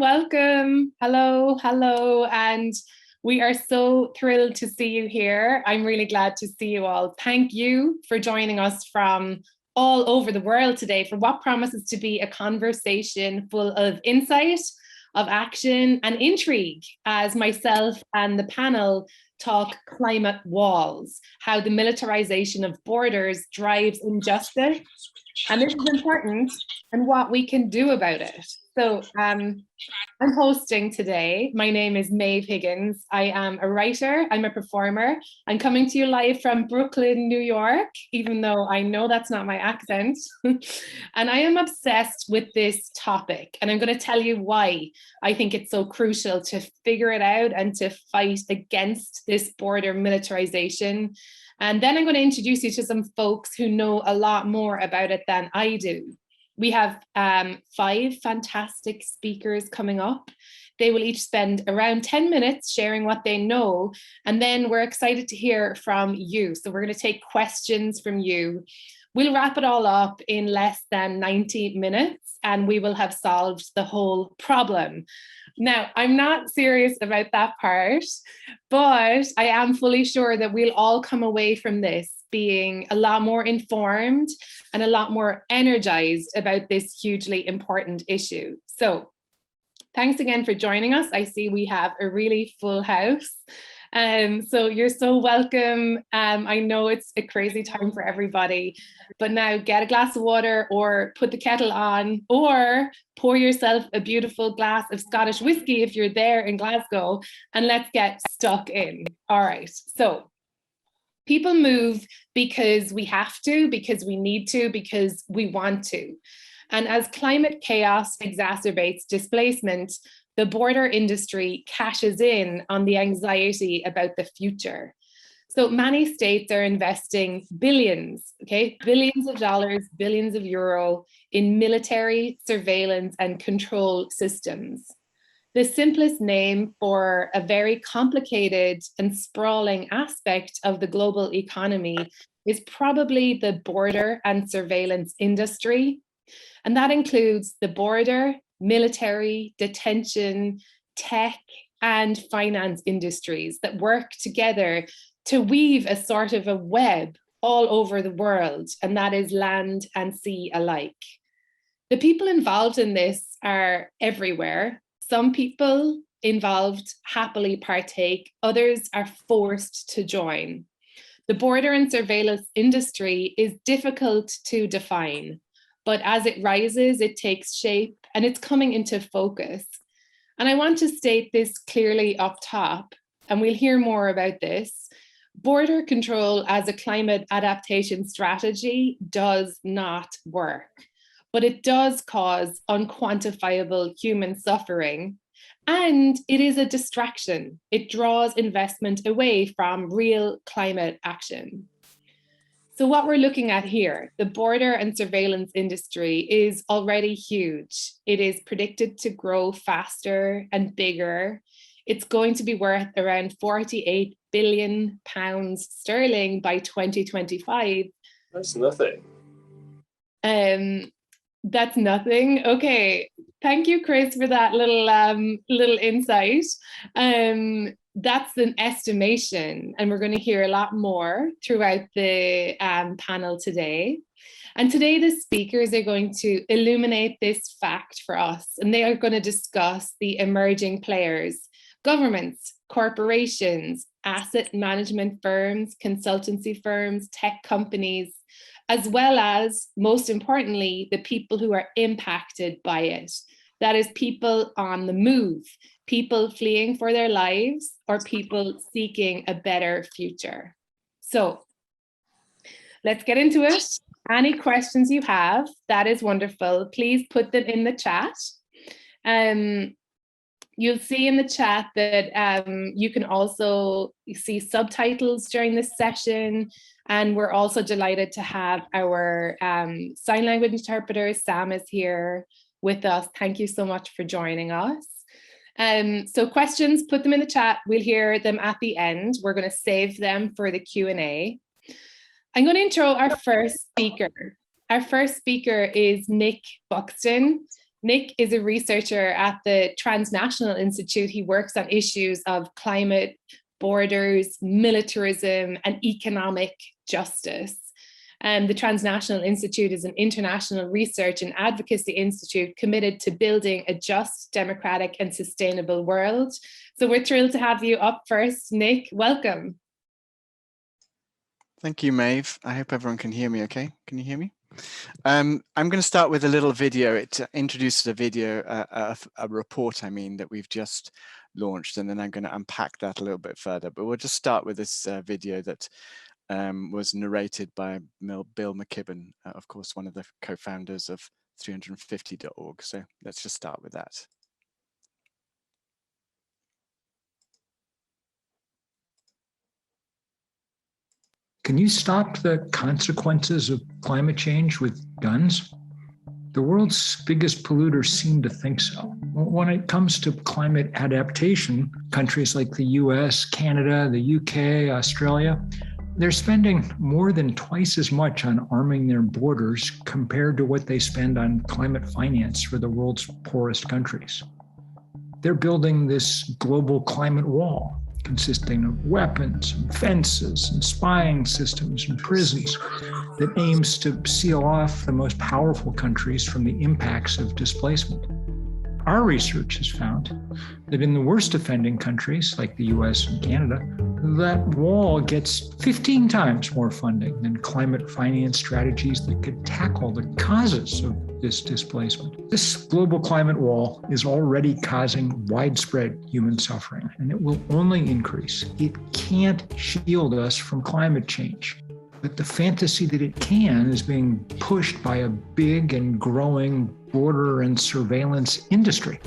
Welcome. Hello, hello. And we are so thrilled to see you here. I'm really glad to see you all. Thank you for joining us from all over the world today for what promises to be a conversation full of insight, of action, and intrigue as myself and the panel talk climate walls, how the militarization of borders drives injustice. And this is important and what we can do about it. So I'm hosting today. My name is Maeve Higgins. I am a writer. I'm a performer. I'm coming to you live from Brooklyn, New York, even though I know that's not my accent. And I am obsessed with this topic. And I'm going to tell you why I think it's so crucial to figure it out and to fight against this border militarization. And then I'm going to introduce you to some folks who know a lot more about it than I do. We have 5 fantastic speakers coming up. They will each spend around 10 minutes sharing what they know, and then we're excited to hear from you. So we're going to take questions from you. We'll wrap it all up in less than 90 minutes, and we will have solved the whole problem. Now, I'm not serious about that part, but I am fully sure that we'll all come away from this being a lot more informed and a lot more energized about this hugely important issue. So thanks again for joining us. I see we have a really full house. So you're so welcome. I know it's a crazy time for everybody, but now get a glass of water or put the kettle on or pour yourself a beautiful glass of Scottish whiskey if you're there in Glasgow, and let's get stuck in. All right, so people move because we have to, because we need to, because we want to. And as climate chaos exacerbates displacement, the border industry cashes in on the anxiety about the future. So many states are investing billions, billions of dollars, billions of euro in military surveillance and control systems. The simplest name for a very complicated and sprawling aspect of the global economy is probably the border and surveillance industry. And that includes the border, military, detention, tech, and finance industries that work together to weave a sort of a web all over the world, and that is land and sea alike. The people involved in this are everywhere. Some people involved happily partake, others are forced to join. The border and surveillance industry is difficult to define, but as it rises, it takes shape and it's coming into focus. And I want to state this clearly up top, and we'll hear more about this. Border control as a climate adaptation strategy does not work, but it does cause unquantifiable human suffering. And it is a distraction. It draws investment away from real climate action. So what we're looking at here, the border and surveillance industry is already huge. It is predicted to grow faster and bigger. It's going to be worth around 48 billion pounds sterling by 2025. That's nothing. That's nothing. Okay, thank you, Chris, for that little insight. That's an estimation, and we're going to hear a lot more throughout the panel today. And today the speakers are going to illuminate this fact for us, and they are going to discuss the emerging players, governments, corporations, asset management firms, consultancy firms, tech companies, as well as, most importantly, the people who are impacted by it. That is people on the move, people fleeing for their lives, or people seeking a better future. So let's get into it. Any questions you have, that is wonderful. Please put them in the chat. You'll see in the chat that you can also see subtitles during this session. And we're also delighted to have our sign language interpreter, Sam is here with us. Thank you so much for joining us. So questions, put them in the chat. We'll hear them at the end. We're going to save them for the Q&A. I'm going to intro our first speaker. Our first speaker is Nick Buxton. Nick is a researcher at the Transnational Institute. He works on issues of climate, borders, militarism, and economic justice. The Transnational Institute is an international research and advocacy institute committed to building a just, democratic, and sustainable world. So we're thrilled to have you up first. Nick, welcome. Thank you, Maeve. I hope everyone can hear me okay. Can you hear me? I'm going to start with a little video. It introduces a video, a report, I mean, that we've just launched, and then I'm going to unpack that a little bit further. But we'll just start with this video that was narrated by Bill McKibben, of course, one of the co-founders of 350.org. So let's just start with that. Can you stop the consequences of climate change with guns? The world's biggest polluters seem to think so. When it comes to climate adaptation, countries like the US, Canada, the UK, Australia, they're spending more than twice as much on arming their borders compared to what they spend on climate finance for the world's poorest countries. They're building this global climate wall, consisting of weapons and fences and spying systems and prisons that aims to seal off the most powerful countries from the impacts of displacement. Our research has found that in the worst offending countries like the US and Canada, that wall gets 15 times more funding than climate finance strategies that could tackle the causes of this displacement. This global climate wall is already causing widespread human suffering, and it will only increase. It can't shield us from climate change, but the fantasy that it can is being pushed by a big and growing border and surveillance industry.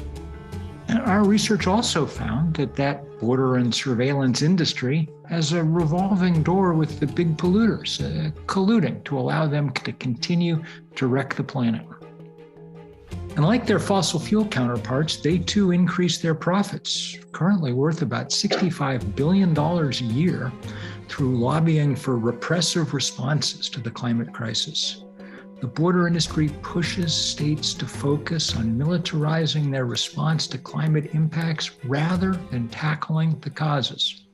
And our research also found that border and surveillance industry has a revolving door with the big polluters, colluding to allow them to continue to wreck the planet. And like their fossil fuel counterparts, they too increase their profits, currently worth about $65 billion a year, through lobbying for repressive responses to the climate crisis. The border industry pushes states to focus on militarizing their response to climate impacts rather than tackling the causes.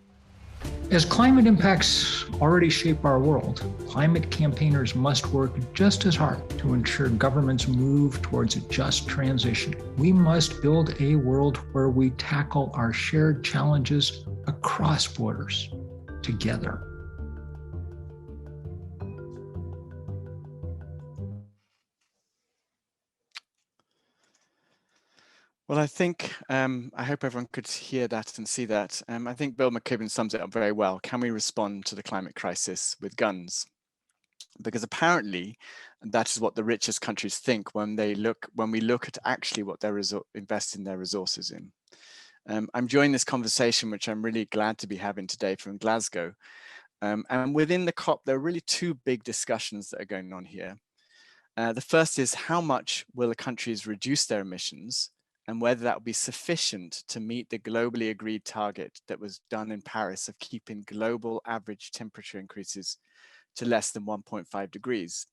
As climate impacts already shape our world, climate campaigners must work just as hard to ensure governments move towards a just transition. We must build a world where we tackle our shared challenges across borders together. Well, I think, I hope everyone could hear that and see that. I think Bill McKibben sums it up very well. Can we respond to the climate crisis with guns? Because apparently that is what the richest countries think when we look at actually what they're investing their resources in. I'm joining this conversation, which I'm really glad to be having today, from Glasgow. And within the COP, there are really two big discussions that are going on here. The first is, how much will the countries reduce their emissions, and whether that will be sufficient to meet the globally agreed target that was done in Paris of keeping global average temperature increases to less than 1.5 degrees.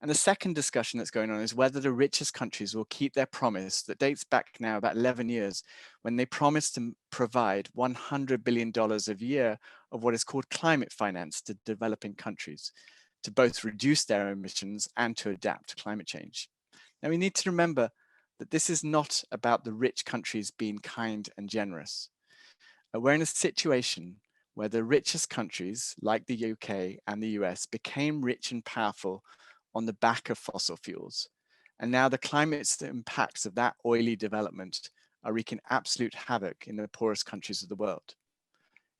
And the second discussion that's going on is whether the richest countries will keep their promise that dates back now about 11 years, when they promised to provide $100 billion a year of what is called climate finance to developing countries, to both reduce their emissions and to adapt to climate change. Now, we need to remember that this is not about the rich countries being kind and generous. We're in a situation where the richest countries, like the UK and the US, became rich and powerful on the back of fossil fuels. And now the climate impacts of that oily development are wreaking absolute havoc in the poorest countries of the world.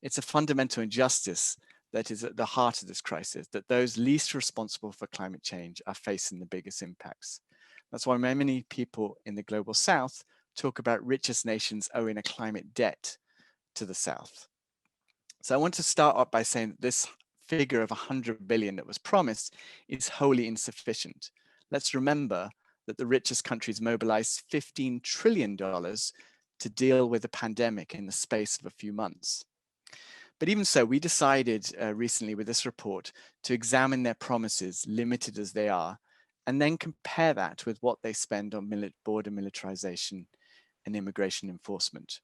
It's a fundamental injustice that is at the heart of this crisis, that those least responsible for climate change are facing the biggest impacts. That's why many people in the global south talk about richest nations owing a climate debt to the south. So I want to start off by saying that this figure of 100 billion that was promised is wholly insufficient. Let's remember that the richest countries mobilized $15 trillion to deal with the pandemic in the space of a few months. But even so, we decided recently with this report to examine their promises, limited as they are, and then compare that with what they spend on border militarization and immigration enforcement.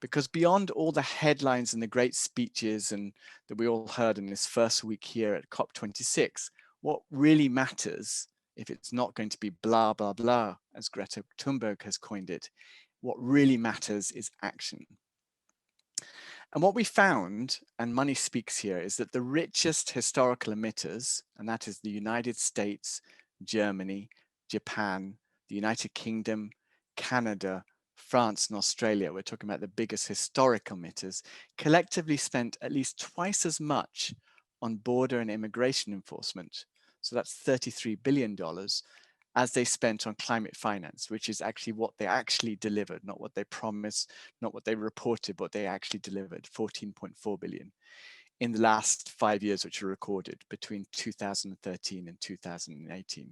Because beyond all the headlines and the great speeches and that we all heard in this first week here at COP26, what really matters, if it's not going to be blah, blah, blah, as Greta Thunberg has coined it, what really matters is action. And what we found, and money speaks here, is that the richest historical emitters, and that is the United States, Germany, Japan, the United Kingdom, Canada, France, and Australia, we're talking about the biggest historical emitters, collectively spent at least twice as much on border and immigration enforcement. So that's $33 billion as they spent on climate finance, which is actually what they actually delivered, not what they promised, not what they reported, but they actually delivered, 14.4 billion in the last 5 years, which are recorded between 2013 and 2018.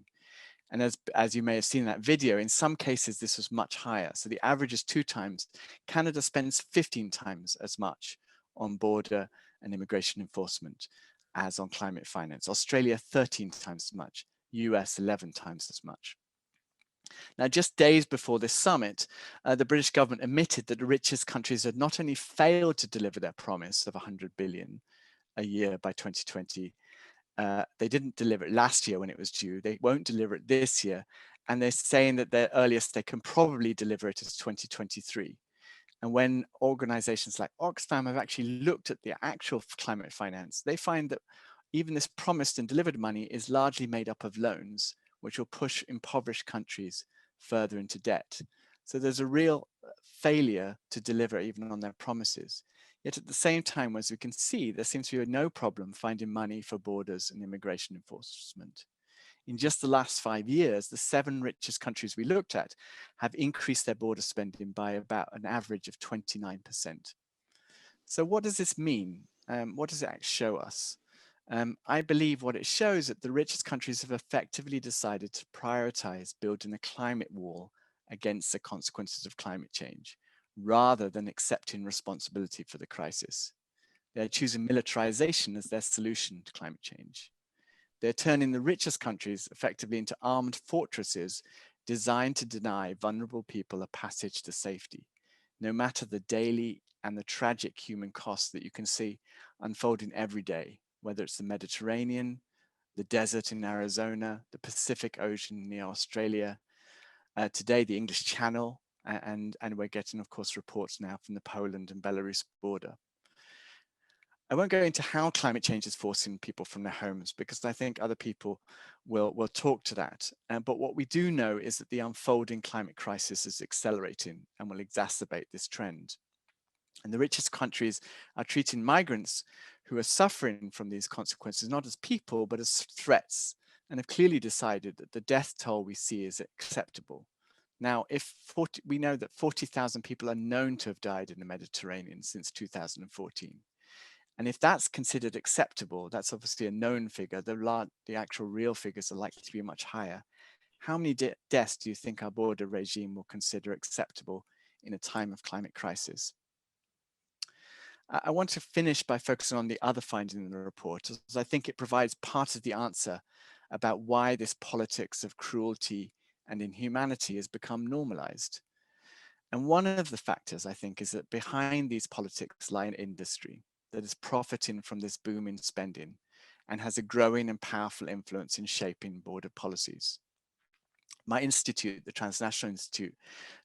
And as you may have seen in that video, in some cases, this was much higher. So the average is 2 times. Canada spends 15 times as much on border and immigration enforcement as on climate finance. Australia, 13 times as much. US, 11 times as much. Now, just days before this summit, the British government admitted that the richest countries had not only failed to deliver their promise of 100 billion a year by 2020, they didn't deliver it last year when it was due. They won't deliver it this year. And they're saying that their earliest they can probably deliver it is 2023. And when organizations like Oxfam have actually looked at the actual climate finance, they find that even this promised and delivered money is largely made up of loans, which will push impoverished countries further into debt. So there's a real failure to deliver even on their promises. Yet at the same time, as we can see, there seems to be no problem finding money for borders and immigration enforcement. In just the last 5 years, the 7 richest countries we looked at have increased their border spending by about an average of 29%. So what does this mean? What does it actually show us? I believe what it shows that the richest countries have effectively decided to prioritize building a climate wall against the consequences of climate change, rather than accepting responsibility for the crisis. They're choosing militarization as their solution to climate change. They're turning the richest countries effectively into armed fortresses designed to deny vulnerable people a passage to safety, no matter the daily and the tragic human costs that you can see unfolding every day, whether it's the Mediterranean, the desert in Arizona, the Pacific Ocean near Australia, today the English Channel, and we're getting, of course, reports now from the Poland and Belarus border. I won't go into how climate change is forcing people from their homes, because I think other people will talk to that. But what we do know is that the unfolding climate crisis is accelerating and will exacerbate this trend. And the richest countries are treating migrants who are suffering from these consequences not as people, but as threats, and have clearly decided that the death toll we see is acceptable. Now, we know that 40,000 people are known to have died in the Mediterranean since 2014. And if that's considered acceptable, that's obviously a known figure. The actual real figures are likely to be much higher. How many deaths do you think our border regime will consider acceptable in a time of climate crisis? I want to finish by focusing on the other finding in the report, as I think it provides part of the answer about why this politics of cruelty and inhumanity has become normalized. And one of the factors, I think, is that behind these politics lie an industry that is profiting from this boom in spending and has a growing and powerful influence in shaping border policies. My institute, the Transnational Institute,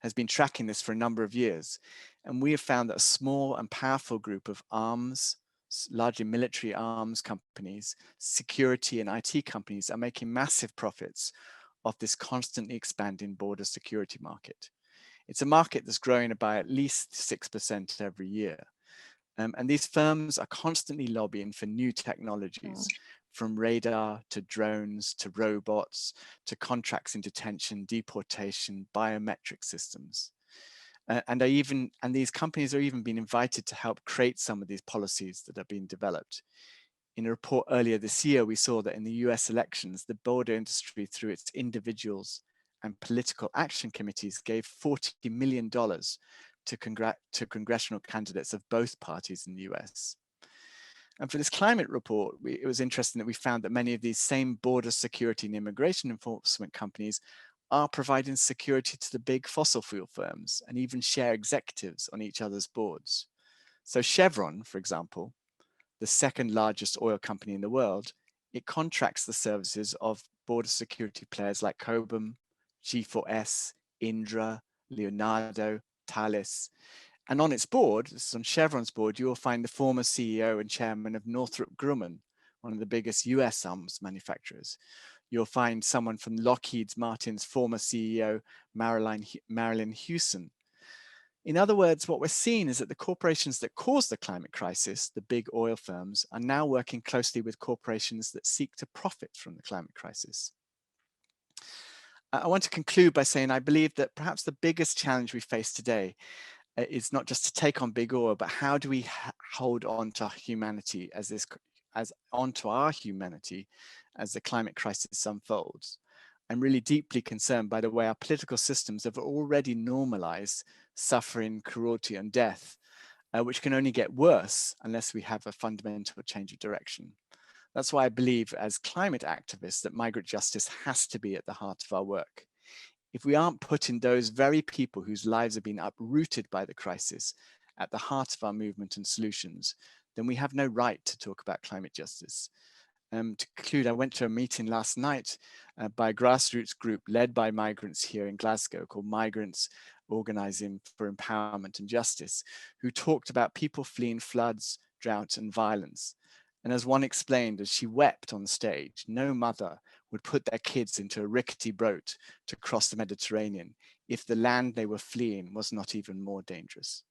has been tracking this for a number of years, and we have found that a small and powerful group of arms, largely military arms companies, security and IT companies are making massive profits off this constantly expanding border security market. It's a market that's growing by at least 6% every year. And these firms are constantly lobbying for new technologies, from radar to drones to robots to contracts in detention, deportation, biometric systems. And these companies are even being invited to help create some of these policies that are being developed. In a report earlier this year, we saw that in the US elections, the border industry, through its individuals and political action committees, gave $40 million to congressional candidates of both parties in the US. And for this climate report, it was interesting that we found that many of these same border security and immigration enforcement companies are providing security to the big fossil fuel firms and even share executives on each other's boards. So Chevron, for example, the second largest oil company in the world, it contracts the services of border security players like Cobham, G4S, Indra, Leonardo, Thales. And on its board, this is on Chevron's board, you will find the former CEO and chairman of Northrop Grumman, one of the biggest US arms manufacturers. You'll find someone from Lockheed Martin's former CEO, Marilyn Hewson. In other words, what we're seeing is that the corporations that caused the climate crisis, the big oil firms, are now working closely with corporations that seek to profit from the climate crisis. I want to conclude by saying I believe that perhaps the biggest challenge we face today is not just to take on big oil, but how do we hold on to humanity as onto our humanity as the climate crisis unfolds. I'm really deeply concerned by the way our political systems have already normalized suffering, cruelty, and death, which can only get worse unless we have a fundamental change of direction. That's why I believe as climate activists that migrant justice has to be at the heart of our work. If we aren't putting those very people whose lives have been uprooted by the crisis at the heart of our movement and solutions, then we have no right to talk about climate justice. To conclude, I went to a meeting last night by a grassroots group led by migrants here in Glasgow called Migrants Organising for Empowerment and Justice, who talked about people fleeing floods, drought, and violence. And as one explained, as she wept on stage, no mother would put their kids into a rickety boat to cross the Mediterranean if the land they were fleeing was not even more dangerous.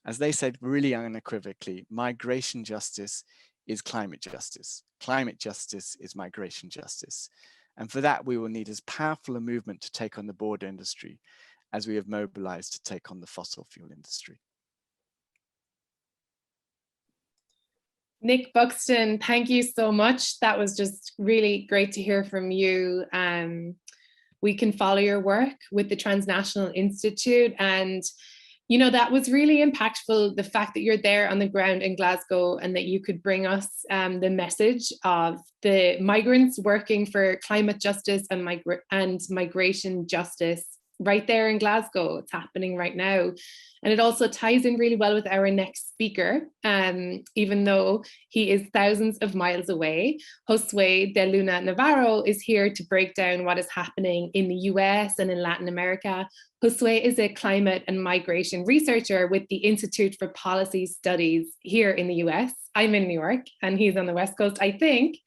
As they said really unequivocally, migration justice is climate justice. Climate justice is migration justice. And for that, we will need as powerful a movement to take on the border industry as we have mobilized to take on the fossil fuel industry. Nick Buxton, thank you so much. That was just really great to hear from you. We can follow your work with the Transnational Institute, and you know, that was really impactful, the fact that you're there on the ground in Glasgow and that you could bring us the message of the migrants working for climate justice and migration justice right there in Glasgow. It's happening right now. And it also ties in really well with our next speaker, even though he is thousands of miles away. Josue de Luna Navarro is here to break down what is happening in the US and in Latin America. Josue is a climate and migration researcher with the Institute for Policy Studies here in the US. I'm in New York and he's on the West Coast, I think.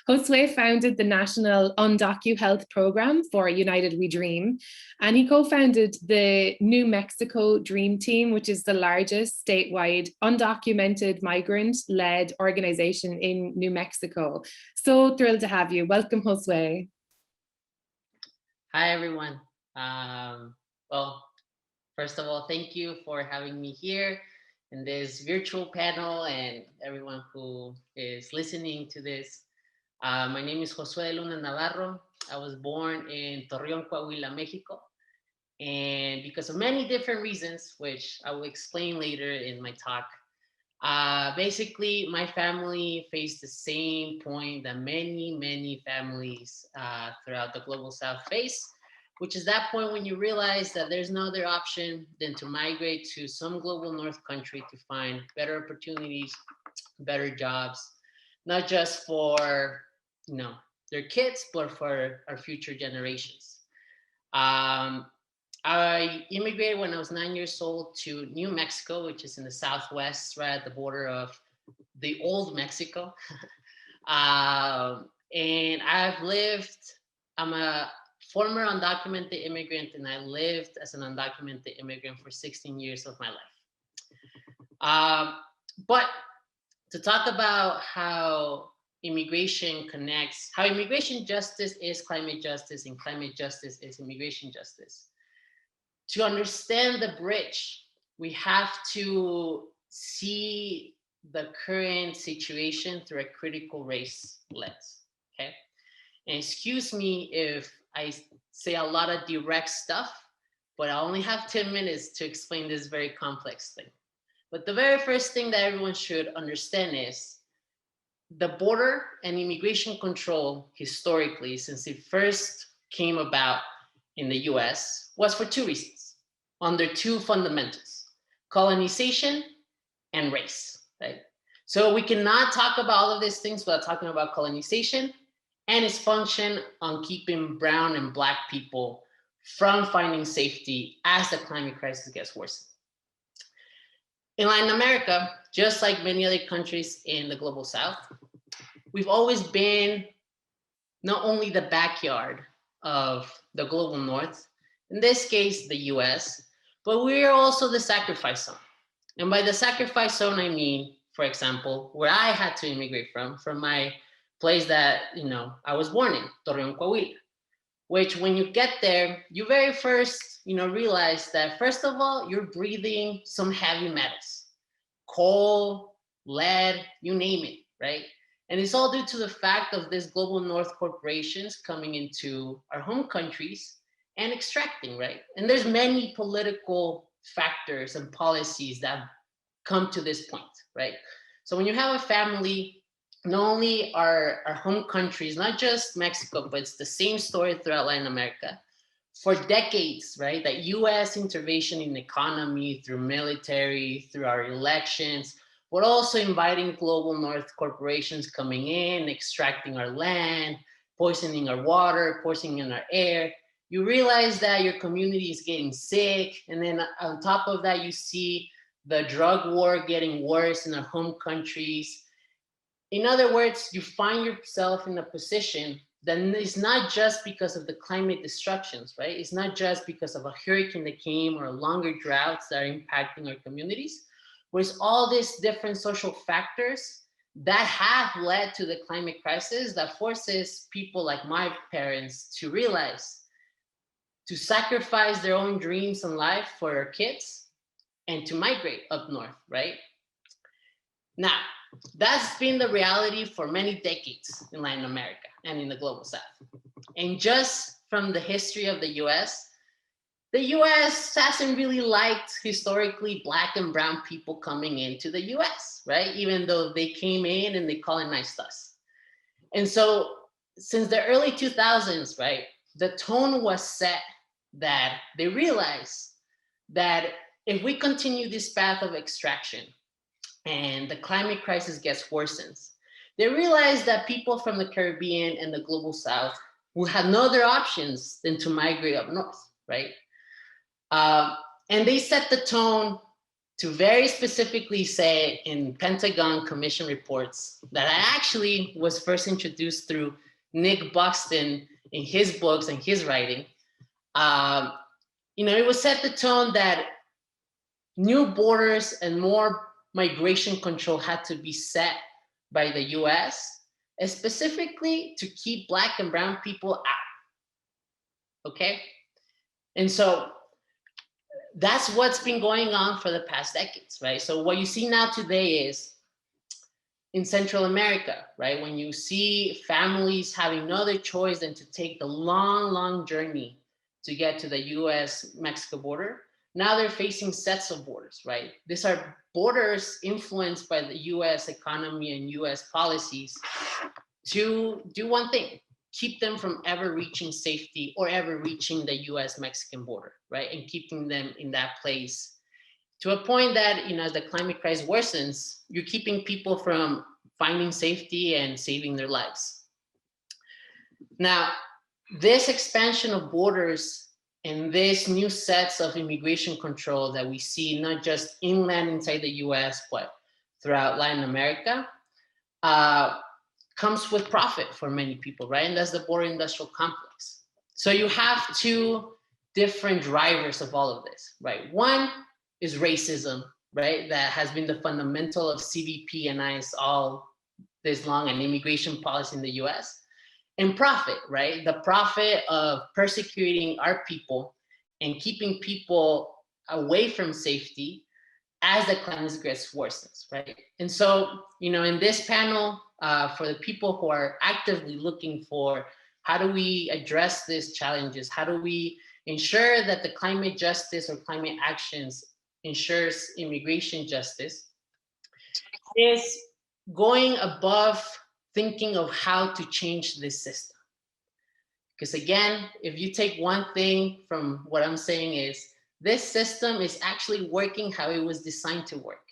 Josue founded the National UndocuHealth Program for United We Dream, and he co-founded the New Mexico Dream Team, which is the largest statewide undocumented migrant-led organization in New Mexico. So thrilled to have you. Welcome, Josue. Hi, everyone. Well, first of all, thank you for having me here in this virtual panel and everyone who is listening to this. My name is Josue de Luna Navarro. I was born in Torreón, Coahuila, Mexico. And because of many different reasons, which I will explain later in my talk, basically my family faced the same point that many families throughout the global South face, which is that point when you realize that there's no other option than to migrate to some global North country to find better opportunities, better jobs, not just for their kids, but for our future generations. I immigrated when I was 9 years old to New Mexico, which is in the Southwest, right at the border of the old Mexico. And I'm a former undocumented immigrant, and I lived as an undocumented immigrant for 16 years of my life. But to talk about how immigration connects, how immigration justice is climate justice and climate justice is immigration justice. To understand the bridge, we have to see the current situation through a critical race lens, okay? And excuse me if I say a lot of direct stuff, but I only have 10 minutes to explain this very complex thing. But the very first thing that everyone should understand is the border and immigration control historically, since it first came about in the US, was for two reasons, under two fundamentals: colonization and race, right? So we cannot talk about all of these things without talking about colonization and its function on keeping brown and Black people from finding safety as the climate crisis gets worse. In Latin America, just like many other countries in the global South, we've always been not only the backyard of the global North, in this case, the US, but we're also the sacrifice zone. And by the sacrifice zone, I mean, for example, where I had to immigrate from my place that, I was born in, Torreon, Coahuila, which when you get there, you very first, realize that first of all, you're breathing some heavy metals, coal, lead, you name it, right? And it's all due to the fact of this global North corporations coming into our home countries and extracting, right? And there's many political factors and policies that come to this point, right? So when you have a family, not only are our home countries, not just Mexico, but it's the same story throughout Latin America, for decades, right? That US intervention in the economy through military, through our elections, but also inviting global North corporations coming in, extracting our land, poisoning our water, poisoning our air. You realize that your community is getting sick. And then on top of that, you see the drug war getting worse in our home countries. In other words, you find yourself in a position that is not just because of the climate destructions, right? It's not just because of a hurricane that came or longer droughts that are impacting our communities, but it's all these different social factors that have led to the climate crisis that forces people like my parents to realize to sacrifice their own dreams and life for their kids and to migrate up north, right? Now, that's been the reality for many decades in Latin America and in the global South. And just from the history of the US hasn't really liked historically Black and brown people coming into the US, right? Even though they came in and they colonized us. And so since the early 2000s, right, the tone was set that they realized that if we continue this path of extraction and the climate crisis gets worsens, they realized that people from the Caribbean and the global South will have no other options than to migrate up north, right? And they set the tone to very specifically say in Pentagon Commission reports that I actually was first introduced through Nick Buxton in his books and his writing. It was set the tone that new borders and more migration control had to be set by the US, specifically to keep Black and brown people out, okay? And so that's what's been going on for the past decades, right? So what you see now today is in Central America, right? When you see families having no other choice than to take the long, long journey to get to the US-Mexico border, now they're facing sets of borders, right? These are borders influenced by the US economy and US policies to do one thing: keep them from ever reaching safety or ever reaching the US-Mexican border, right? And keeping them in that place to a point that, as the climate crisis worsens, you're keeping people from finding safety and saving their lives. Now, this expansion of borders and these new sets of immigration control that we see, not just inland inside the US, but throughout Latin America, comes with profit for many people, right? And that's the border industrial complex. So you have two different drivers of all of this, right? One is racism, right? That has been the fundamental of CBP and ICE all this long, and immigration policy in the US. And profit, right? The profit of persecuting our people and keeping people away from safety as the climate gets worsens, right? And so, in this panel, for the people who are actively looking for how do we address these challenges, how do we ensure that the climate justice or climate actions ensures immigration justice, is going above thinking of how to change this system. Because again, if you take one thing from what I'm saying is, this system is actually working how it was designed to work,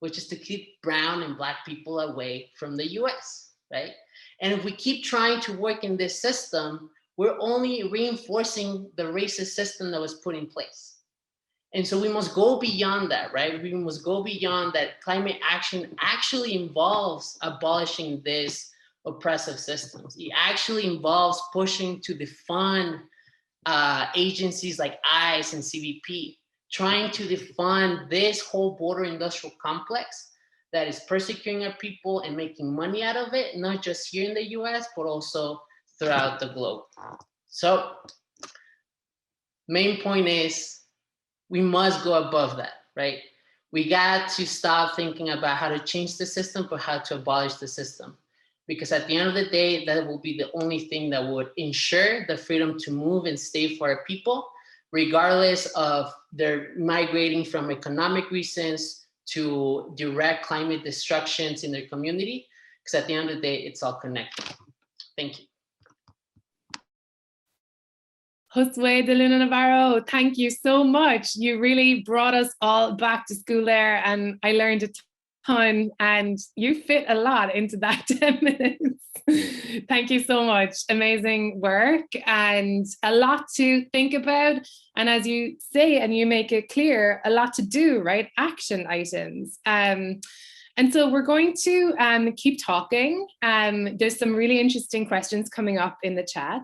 which is to keep brown and black people away from the US, right? And if we keep trying to work in this system, we're only reinforcing the racist system that was put in place. And so we must go beyond that, right? We must go beyond that. Climate action actually involves abolishing this oppressive systems. It actually involves pushing to defund agencies like ICE and CBP, trying to defund this whole border industrial complex that is persecuting our people and making money out of it, not just here in the US, but also throughout the globe. So main point is we must go above that, right? We got to stop thinking about how to change the system, but how to abolish the system. Because at the end of the day, that will be the only thing that would ensure the freedom to move and stay for our people, regardless of their migrating from economic reasons to direct climate destructions in their community. Because at the end of the day, it's all connected. Thank you. Josue de Luna Navarro, thank you so much. You really brought us all back to school there, and I learned a ton, and you fit a lot into that 10 minutes. Thank you so much. Amazing work and a lot to think about. And as you say, and you make it clear, a lot to do, right? Action items. And so we're going to keep talking. There's some really interesting questions coming up in the chat.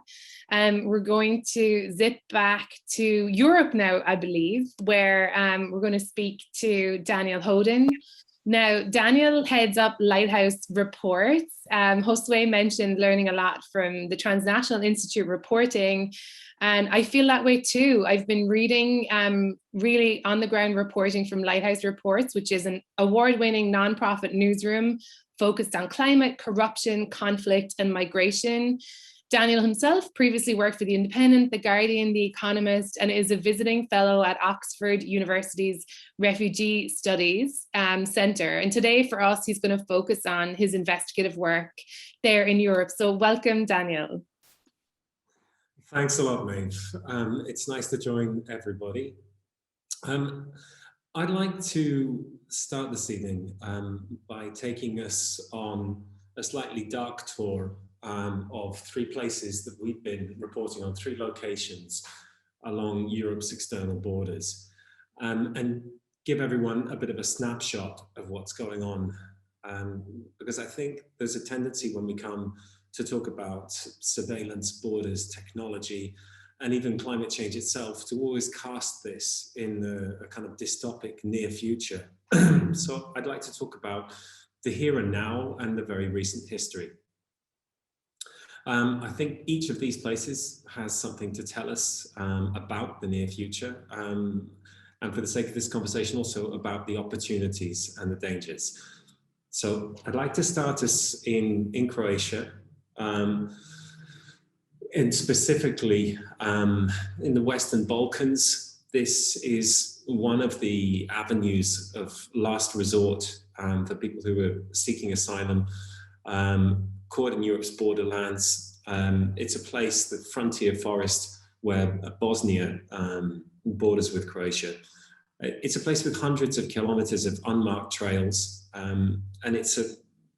We're going to zip back to Europe now, I believe, where we're going to speak to Daniel Howden. Now, Daniel heads up Lighthouse reports. Josue mentioned learning a lot from the Transnational Institute reporting, and I feel that way too. I've been reading really on-the-ground reporting from Lighthouse Reports, which is an award-winning nonprofit newsroom focused on climate, corruption, conflict, and migration. Daniel himself previously worked for The Independent, The Guardian, The Economist, and is a visiting fellow at Oxford University's Refugee Studies Centre. And today for us, he's going to focus on his investigative work there in Europe. So welcome, Daniel. Thanks a lot, Maeve. It's nice to join everybody. I'd like to start this evening by taking us on a slightly dark tour of 3 places that we've been reporting on, 3 locations along Europe's external borders, and give everyone a bit of a snapshot of what's going on. Because I think there's a tendency when we come to talk about surveillance, borders, technology, and even climate change itself to always cast this in a kind of dystopic near future. So I'd like to talk about the here and now and the very recent history. I think each of these places has something to tell us about the near future, and for the sake of this conversation, also about the opportunities and the dangers. So I'd like to start us in Croatia, and specifically in the Western Balkans. This is one of the avenues of last resort for people who are seeking asylum, caught in Europe's borderlands. It's a place, the frontier forest, where Bosnia borders with Croatia. It's a place with hundreds of kilometers of unmarked trails, and it's a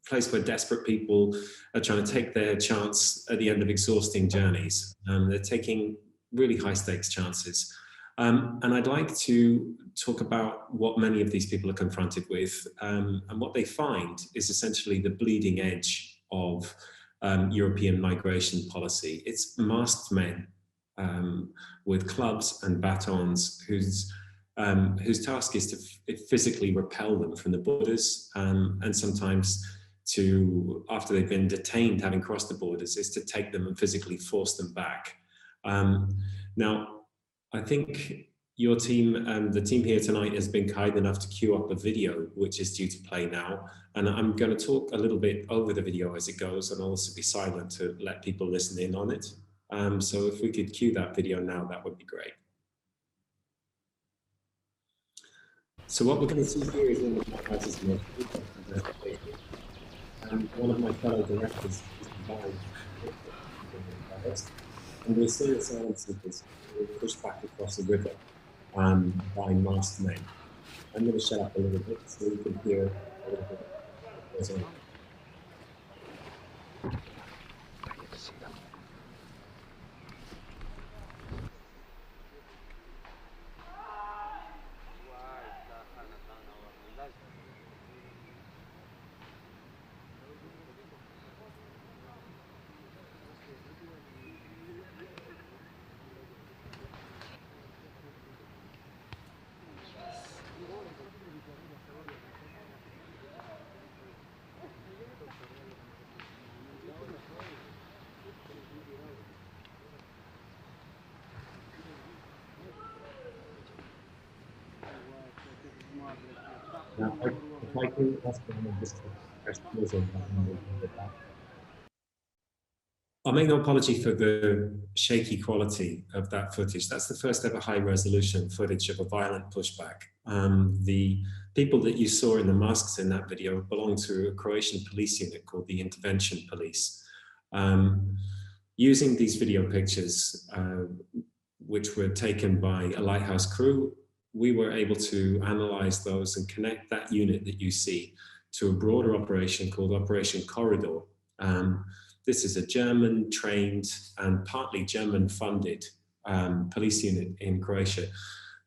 place where desperate people are trying to take their chance at the end of exhausting journeys. They're taking really high stakes chances. And I'd like to talk about what many of these people are confronted with, and what they find is essentially the bleeding edge of European migration policy. It's masked men with clubs and batons whose task is to physically repel them from the borders, and sometimes to, after they've been detained having crossed the borders, is to take them and physically force them back. Now, I think your team and the team here tonight has been kind enough to queue up a video which is due to play now, and I'm going to talk a little bit over the video as it goes, and I'll also be silent to let people listen in on it. So if we could cue that video now, that would be great. So what we're going to see here is in the Lighthouse's most and one of my fellow directors is Bryan, and we're seeing asylum seekers pushed back across the river by masked men. I'm going to shut up a little bit so you can hear a little bit what goes on. Now, if I can ask one just I'll make no apology for the shaky quality of that footage. That's the first ever high resolution footage of a violent pushback. The people that you saw in the masks in that video belong to a Croatian police unit called the Intervention Police. Using these video pictures, which were taken by a Lighthouse crew, we were able to analyze those and connect that unit that you see to a broader operation called Operation Corridor. This is a German trained and partly German funded police unit in Croatia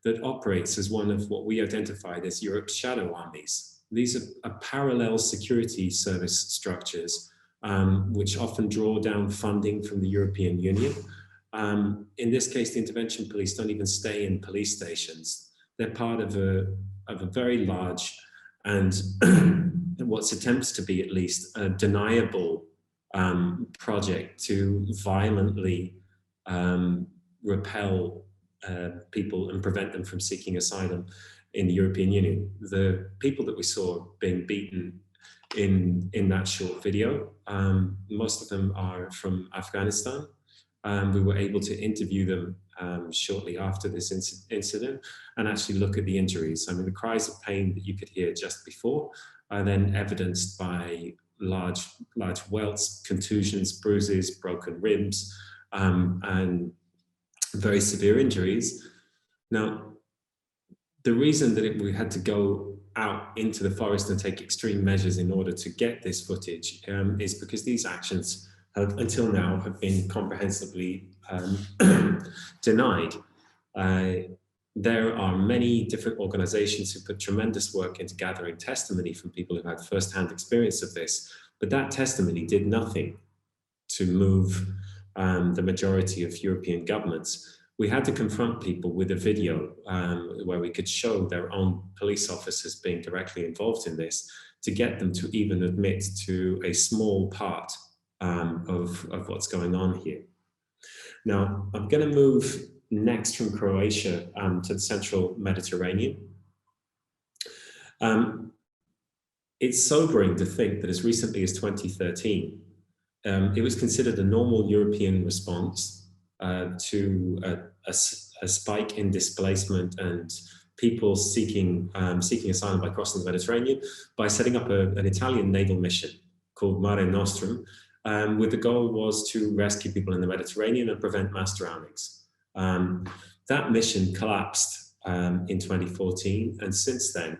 that operates as one of what we identified as Europe's shadow armies. These are parallel security service structures which often draw down funding from the European Union. In this case, the intervention police don't even stay in police stations. They're part of a very large and what attempts to be at least a deniable project to violently repel people and prevent them from seeking asylum in the European Union. The people that we saw being beaten in that short video, most of them are from Afghanistan. We were able to interview them shortly after this incident and actually look at the injuries. I mean, the cries of pain that you could hear just before are then evidenced by large welts, contusions, bruises, broken ribs, and very severe injuries. Now, the reason that we had to go out into the forest and take extreme measures in order to get this footage is because these actions have, until now, have been comprehensively denied. There are many different organizations who put tremendous work into gathering testimony from people who had firsthand experience of this, but that testimony did nothing to move the majority of European governments. We had to confront people with a video where we could show their own police officers being directly involved in this to get them to even admit to a small part of what's going on here. Now, I'm going to move next from Croatia to the central Mediterranean. It's sobering to think that as recently as 2013, it was considered a normal European response to a spike in displacement and people seeking asylum by crossing the Mediterranean by setting up an Italian naval mission called Mare Nostrum, with the goal was to rescue people in the Mediterranean and prevent mass drownings. That mission collapsed in 2014, and since then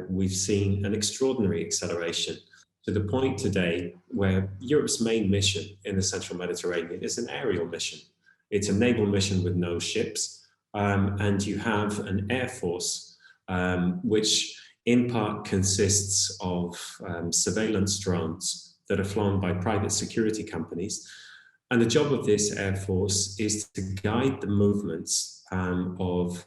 we've seen an extraordinary acceleration to the point today where Europe's main mission in the central Mediterranean is an aerial mission. It's a naval mission with no ships, and you have an air force which in part consists of surveillance drones that are flown by private security companies. And the job of this air force is to guide the movements of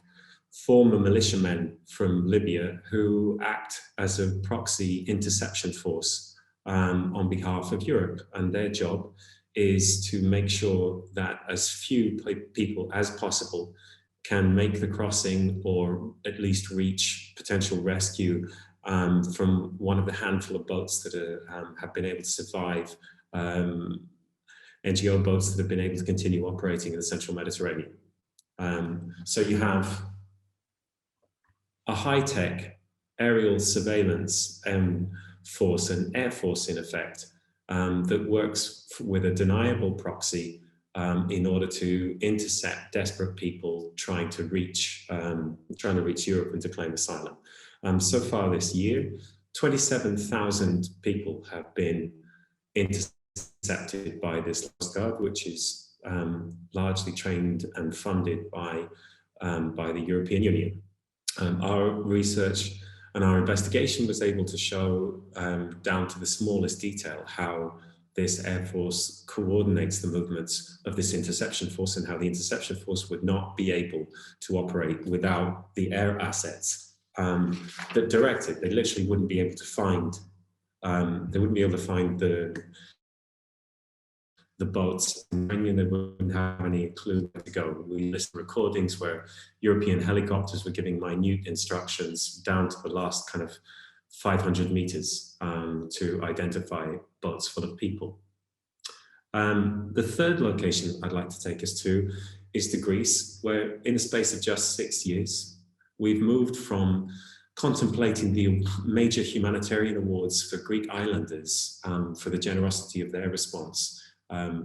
former militiamen from Libya who act as a proxy interception force on behalf of Europe. And their job is to make sure that as few people as possible can make the crossing or at least reach potential rescue from one of the handful of boats that have been able to survive, NGO boats that have been able to continue operating in the central Mediterranean. So you have a high-tech aerial surveillance force, an air force in effect, that works with a deniable proxy in order to intercept desperate people trying to reach Europe and to claim asylum. So far this year, 27,000 people have been intercepted by this Coast Guard, which is largely trained and funded by the European Union. Our research and our investigation was able to show down to the smallest detail how this Air Force coordinates the movements of this interception force, and how the interception force would not be able to operate without the air assets that direct it. They literally wouldn't be able to find, the boats, and they wouldn't have any clue where to go. We listened to recordings where European helicopters were giving minute instructions down to the last kind of 500 meters to identify boats full of people. The third location I'd like to take us to is to Greece, where in the space of just 6 years, we've moved from contemplating the major humanitarian awards for Greek islanders for the generosity of their response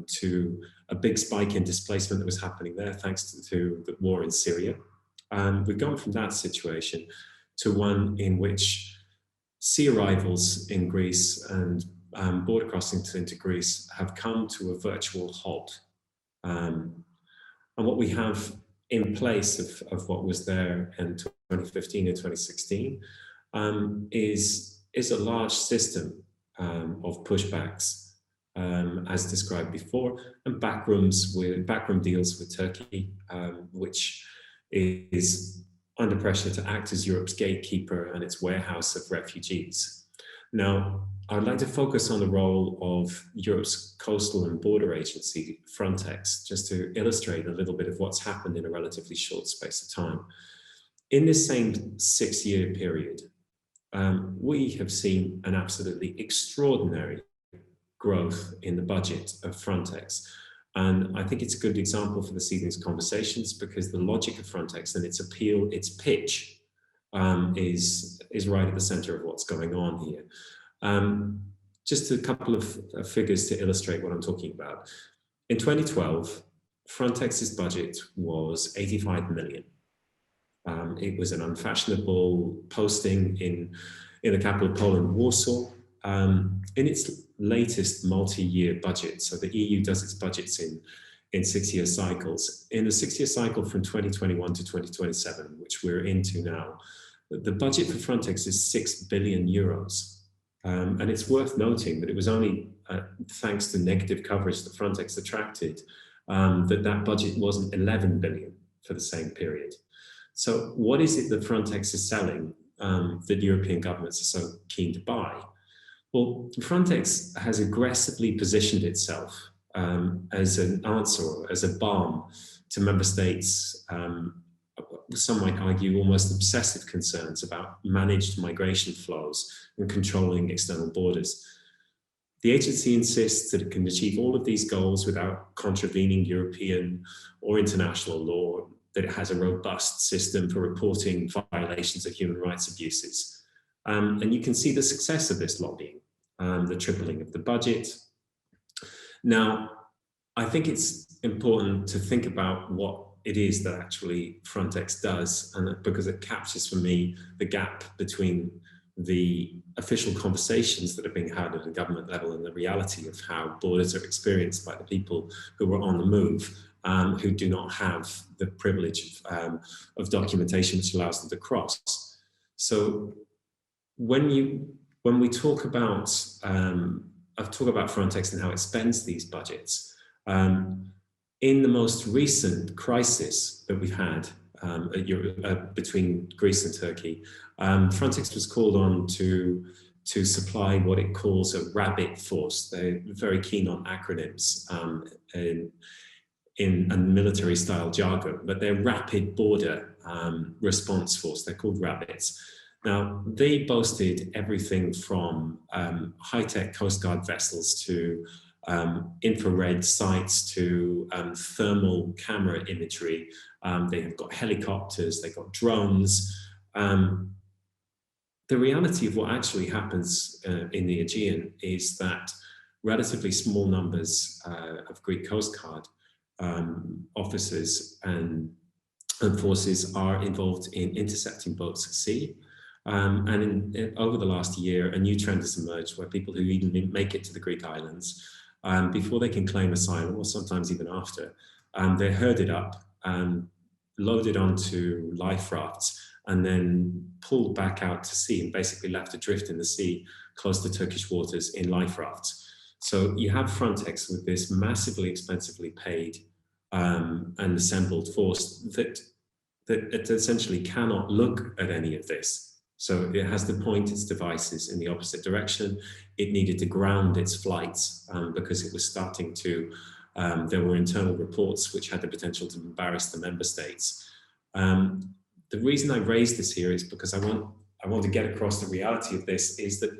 to a big spike in displacement that was happening there thanks to the war in Syria. We've gone from that situation to one in which sea arrivals in Greece and border crossings into Greece have come to a virtual halt. And what we have in place of what was there in 2015 and 2016 is a large system of pushbacks, as described before, and backroom deals with Turkey, which is under pressure to act as Europe's gatekeeper and its warehouse of refugees. Now, I'd like to focus on the role of Europe's coastal and border agency, Frontex, just to illustrate a little bit of what's happened in a relatively short space of time. In this same 6-year period, we have seen an absolutely extraordinary growth in the budget of Frontex. And I think it's a good example for this evening's conversations, because the logic of Frontex and its appeal, its pitch, is right at the center of what's going on here. Just a couple of figures to illustrate what I'm talking about. In 2012, Frontex's budget was 85 million. It was an unfashionable posting in the capital of Poland, Warsaw. In its latest multi-year budget, so the EU does its budgets in 6-year cycles. In a 6-year cycle from 2021 to 2027, which we're into now, the budget for Frontex is 6 billion euros. And it's worth noting that it was only thanks to negative coverage that Frontex attracted that budget wasn't 11 billion for the same period. So what is it that Frontex is selling that European governments are so keen to buy? Well, Frontex has aggressively positioned itself as an answer, as a balm to member states, some might argue almost obsessive concerns about managed migration flows and controlling external borders. The agency insists that it can achieve all of these goals without contravening European or international law, that it has a robust system for reporting violations of human rights abuses. And you can see the success of this lobbying, the tripling of the budget. Now, I think it's important to think about what it is that actually Frontex does, and because it captures for me the gap between the official conversations that are being had at the government level and the reality of how borders are experienced by the people who are on the move, who do not have the privilege of documentation which allows them to cross. So when we talk about Frontex and how it spends these budgets, in the most recent crisis that we've had between Greece and Turkey, Frontex was called on to supply what it calls a rabbit force. They're very keen on acronyms in a military style jargon, but they're rapid border response force. They're called rabbits. Now, they boasted everything from high-tech Coast Guard vessels to infrared sights to thermal camera imagery. They have got helicopters, they've got drones, The reality of what actually happens in the Aegean is that relatively small numbers of Greek Coast Guard officers and forces are involved in intercepting boats at sea. Over the last year, a new trend has emerged where people who even make it to the Greek islands, before they can claim asylum, or sometimes even after, they're herded up, loaded onto life rafts, and then pulled back out to sea and basically left adrift in the sea close to Turkish waters in life rafts. So you have Frontex with this massively expensively paid and assembled force that it essentially cannot look at any of this. So it has to point its devices in the opposite direction. It needed to ground its flights because it was starting to, there were internal reports which had the potential to embarrass the member states. The reason I raise this here is because I want to get across the reality of this is that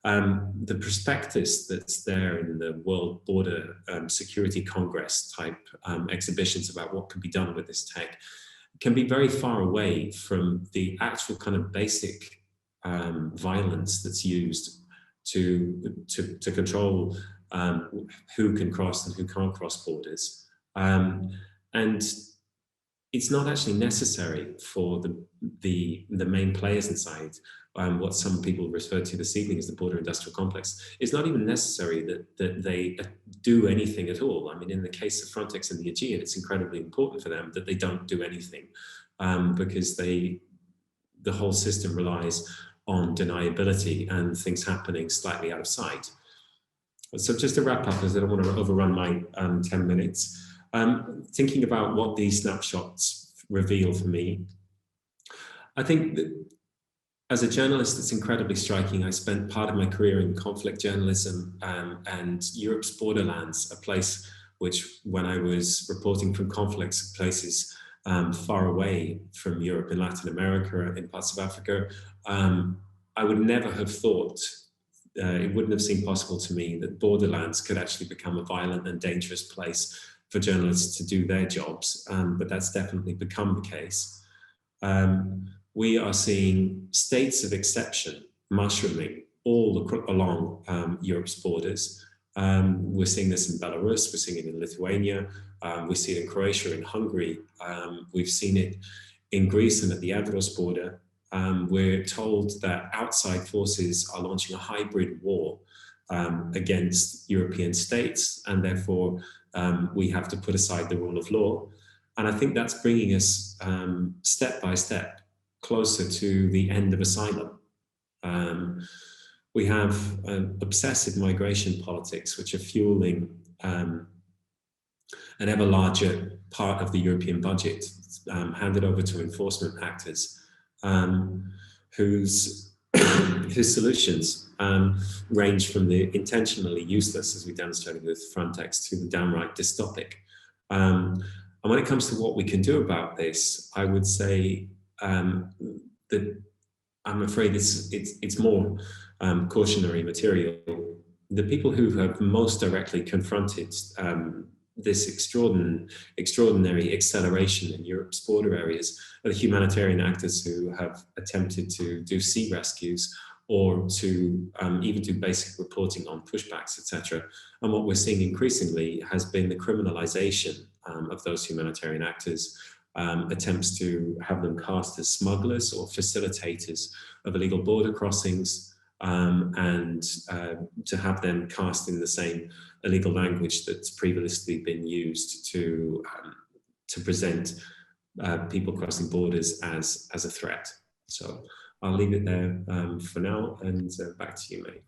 the prospectus that's there in the World Border Security Congress type exhibitions about what can be done with this tech can be very far away from the actual kind of basic violence that's used to control who can cross and who can't cross borders. And it's not actually necessary for the main players inside, what some people refer to this evening as the border industrial complex. It's not even necessary that they do anything at all. I mean, in the case of Frontex and the Aegean, it's incredibly important for them that they don't do anything because the whole system relies on deniability and things happening slightly out of sight. So just to wrap up, as I don't want to overrun my 10 minutes, thinking about what these snapshots reveal for me, I think that as a journalist, it's incredibly striking. I spent part of my career in conflict journalism and Europe's borderlands, a place which, when I was reporting from conflicts, places far away from Europe, in Latin America, in parts of Africa, I would never have thought, it wouldn't have seemed possible to me that borderlands could actually become a violent and dangerous place for journalists to do their jobs, but that's definitely become the case. We are seeing states of exception mushrooming all along Europe's borders. We're seeing this in Belarus, we're seeing it in Lithuania, we see it in Croatia, in Hungary, we've seen it in Greece and at the Navarro border. We're told that outside forces are launching a hybrid war against European states, and therefore we have to put aside the rule of law. And I think that's bringing us step by step closer to the end of asylum. We have obsessive migration politics, which are fueling an ever larger part of the European budget, handed over to enforcement actors, whose solutions range from the intentionally useless, as we demonstrated with Frontex, to the downright dystopic. And when it comes to what we can do about this, I would say that I'm afraid it's more cautionary material. The people who have most directly confronted this extraordinary acceleration in Europe's border areas are the humanitarian actors who have attempted to do sea rescues or to even do basic reporting on pushbacks, etc. And what we're seeing increasingly has been the criminalization of those humanitarian actors, attempts to have them cast as smugglers or facilitators of illegal border crossings, and to have them cast in the same illegal language that's previously been used to present people crossing borders as a threat. So I'll leave it there for now, and back to you, Maeve.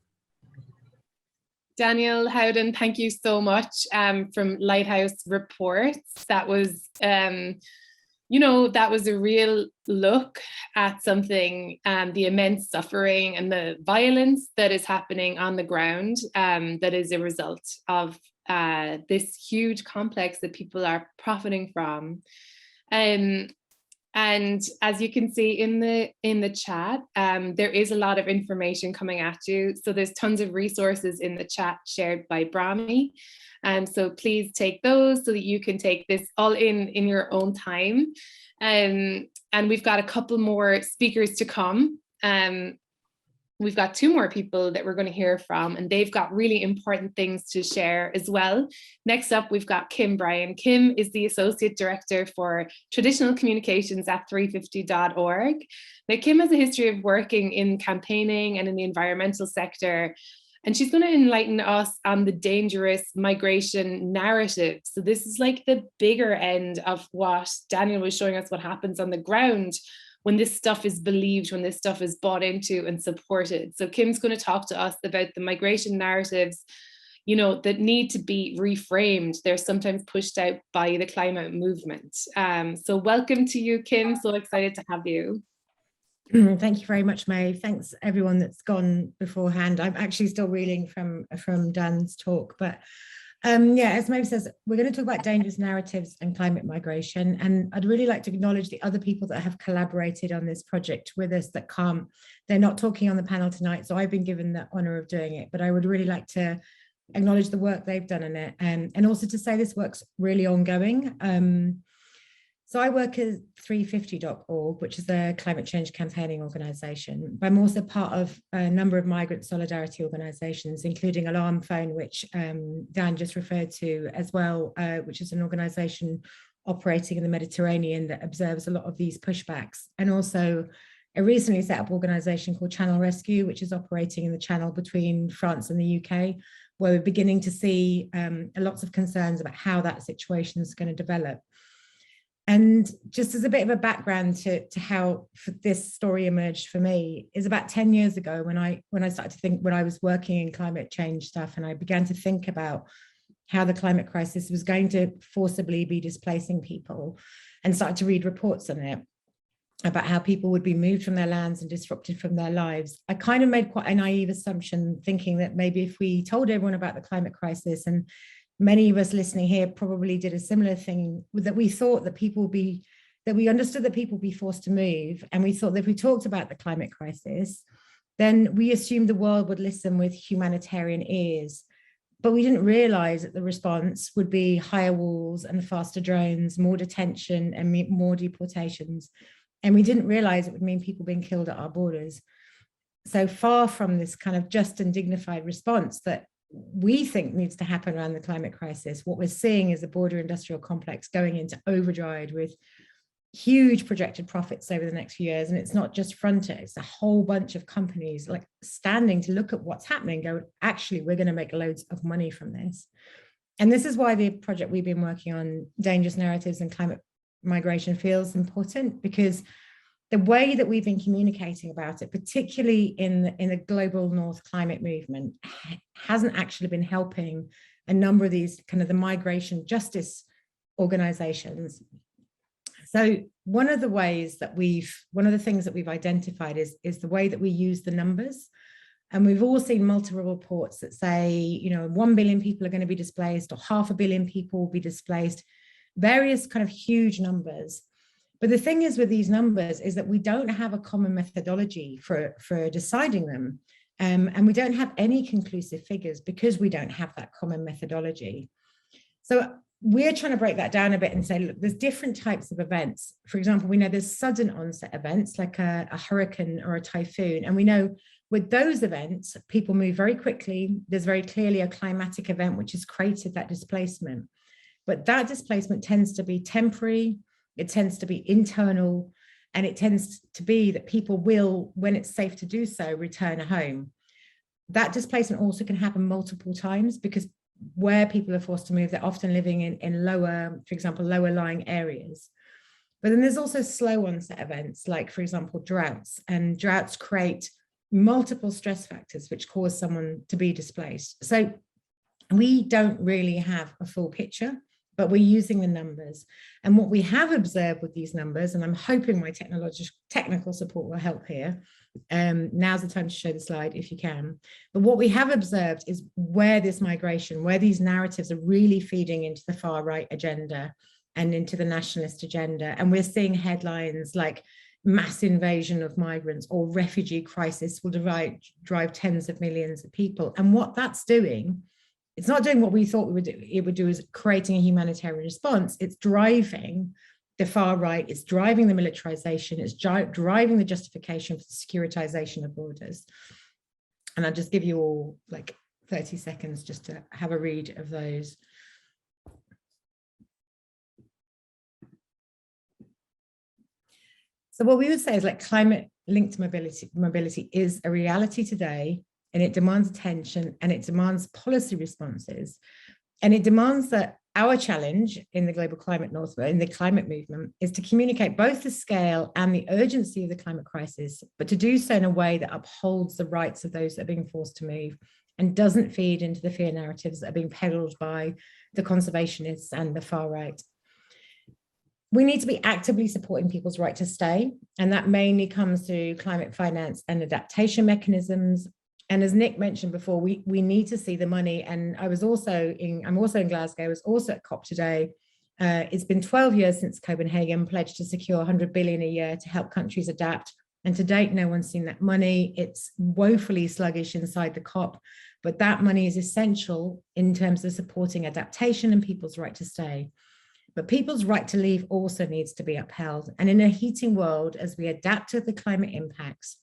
Daniel, Howden, thank you so much from Lighthouse Reports. That was, that was a real look at something, the immense suffering and the violence that is happening on the ground, that is a result of this huge complex that people are profiting from. And And as you can see in the chat, there is a lot of information coming at you. So there's tons of resources in the chat shared by Brami. So please take those so that you can take this all in your own time. And we've got a couple more speakers to come. We've got 2 more people that we're going to hear from, and they've got really important things to share as well. Next up, we've got Kim Bryan. Kim is the Associate Director for Traditional Communications at 350.org. Now, Kim has a history of working in campaigning and in the environmental sector, and she's going to enlighten us on the dangerous migration narrative. So this is like the bigger end of what Daniel was showing us, what happens on the ground when this stuff is believed, when this stuff is bought into and supported. So Kim's going to talk to us about the migration narratives, you know, that need to be reframed. They're sometimes pushed out by the climate movement. So welcome to you, Kim. So excited to have you. Thank you very much, Maeve. Thanks everyone that's gone beforehand. I'm actually still reeling from Dan's talk, but yeah, as Maeve says, we're going to talk about dangerous narratives and climate migration. And I'd really like to acknowledge the other people that have collaborated on this project with us that can't, they're not talking on the panel tonight. So I've been given the honor of doing it, but I would really like to acknowledge the work they've done in it. And also to say this work's really ongoing. So I work at 350.org, which is a climate change campaigning organisation. But I'm also part of a number of migrant solidarity organisations, including Alarm Phone, which Dan just referred to as well, which is an organisation operating in the Mediterranean that observes a lot of these pushbacks. And also a recently set up organisation called Channel Rescue, which is operating in the channel between France and the UK, where we're beginning to see lots of concerns about how that situation is going to develop. And just as a bit of a background to how this story emerged for me is about 10 years ago when I started to think, when I was working in climate change stuff, and I began to think about how the climate crisis was going to forcibly be displacing people, and started to read reports on it about how people would be moved from their lands and disrupted from their lives. I kind of made quite a naive assumption, thinking that maybe if we told everyone about the climate crisis, and many of us listening here probably did a similar thing, that we thought that we understood that people would be forced to move. And we thought that if we talked about the climate crisis, then we assumed the world would listen with humanitarian ears. But we didn't realize that the response would be higher walls and faster drones, more detention and more deportations. And we didn't realize it would mean people being killed at our borders. So far from this kind of just and dignified response that we think needs to happen around the climate crisis, what we're seeing is the border industrial complex going into overdrive with huge projected profits over the next few years. And it's not just Frontier, it's a whole bunch of companies like standing to look at what's happening, go, actually, we're going to make loads of money from this. And this is why the project we've been working on, Dangerous Narratives and Climate Migration, feels important, because the way that we've been communicating about it, particularly in the global North climate movement, hasn't actually been helping a number of these kind of the migration justice organizations. So one of the things that we've identified is the way that we use the numbers. And we've all seen multiple reports that say, you know, 1 billion people are going to be displaced, or 500 million people will be displaced, various kind of huge numbers. But the thing is with these numbers is that we don't have a common methodology for deciding them. And we don't have any conclusive figures because we don't have that common methodology. So we're trying to break that down a bit and say, look, there's different types of events. For example, we know there's sudden onset events like a hurricane or a typhoon. And we know with those events, people move very quickly. There's very clearly a climatic event which has created that displacement. But that displacement tends to be temporary. It tends to be internal, and it tends to be that people will, when it's safe to do so, return home. That displacement also can happen multiple times, because where people are forced to move, they're often living in lower, for example, lower lying areas. But then there's also slow onset events, like, for example, droughts. And droughts create multiple stress factors which cause someone to be displaced. So we don't really have a full picture, but we're using the numbers. And what we have observed with these numbers, and I'm hoping my technical support will help here. Now's the time to show the slide if you can. But what we have observed is where this migration, where these narratives are really feeding into the far right agenda, and into the nationalist agenda. And we're seeing headlines like mass invasion of migrants or refugee crisis will drive tens of millions of people. And what that's doing, it's not doing what we thought it would do, is creating a humanitarian response. It's driving the far right, it's driving the militarization, it's driving the justification for the securitization of borders. And I'll just give you all like 30 seconds just to have a read of those. So what we would say is like climate-linked mobility is a reality today, and it demands attention and it demands policy responses. And it demands that our challenge in the global climate north, in the climate movement, is to communicate both the scale and the urgency of the climate crisis, but to do so in a way that upholds the rights of those that are being forced to move and doesn't feed into the fear narratives that are being peddled by the conservationists and the far right. We need to be actively supporting people's right to stay, and that mainly comes through climate finance and adaptation mechanisms. And as Nick mentioned before, we need to see the money. And I'm also in Glasgow, I was also at COP today. It's been 12 years since Copenhagen pledged to secure 100 billion a year to help countries adapt. And to date, no one's seen that money. It's woefully sluggish inside the COP, but that money is essential in terms of supporting adaptation and people's right to stay. But people's right to leave also needs to be upheld. And in a heating world, as we adapt to the climate impacts,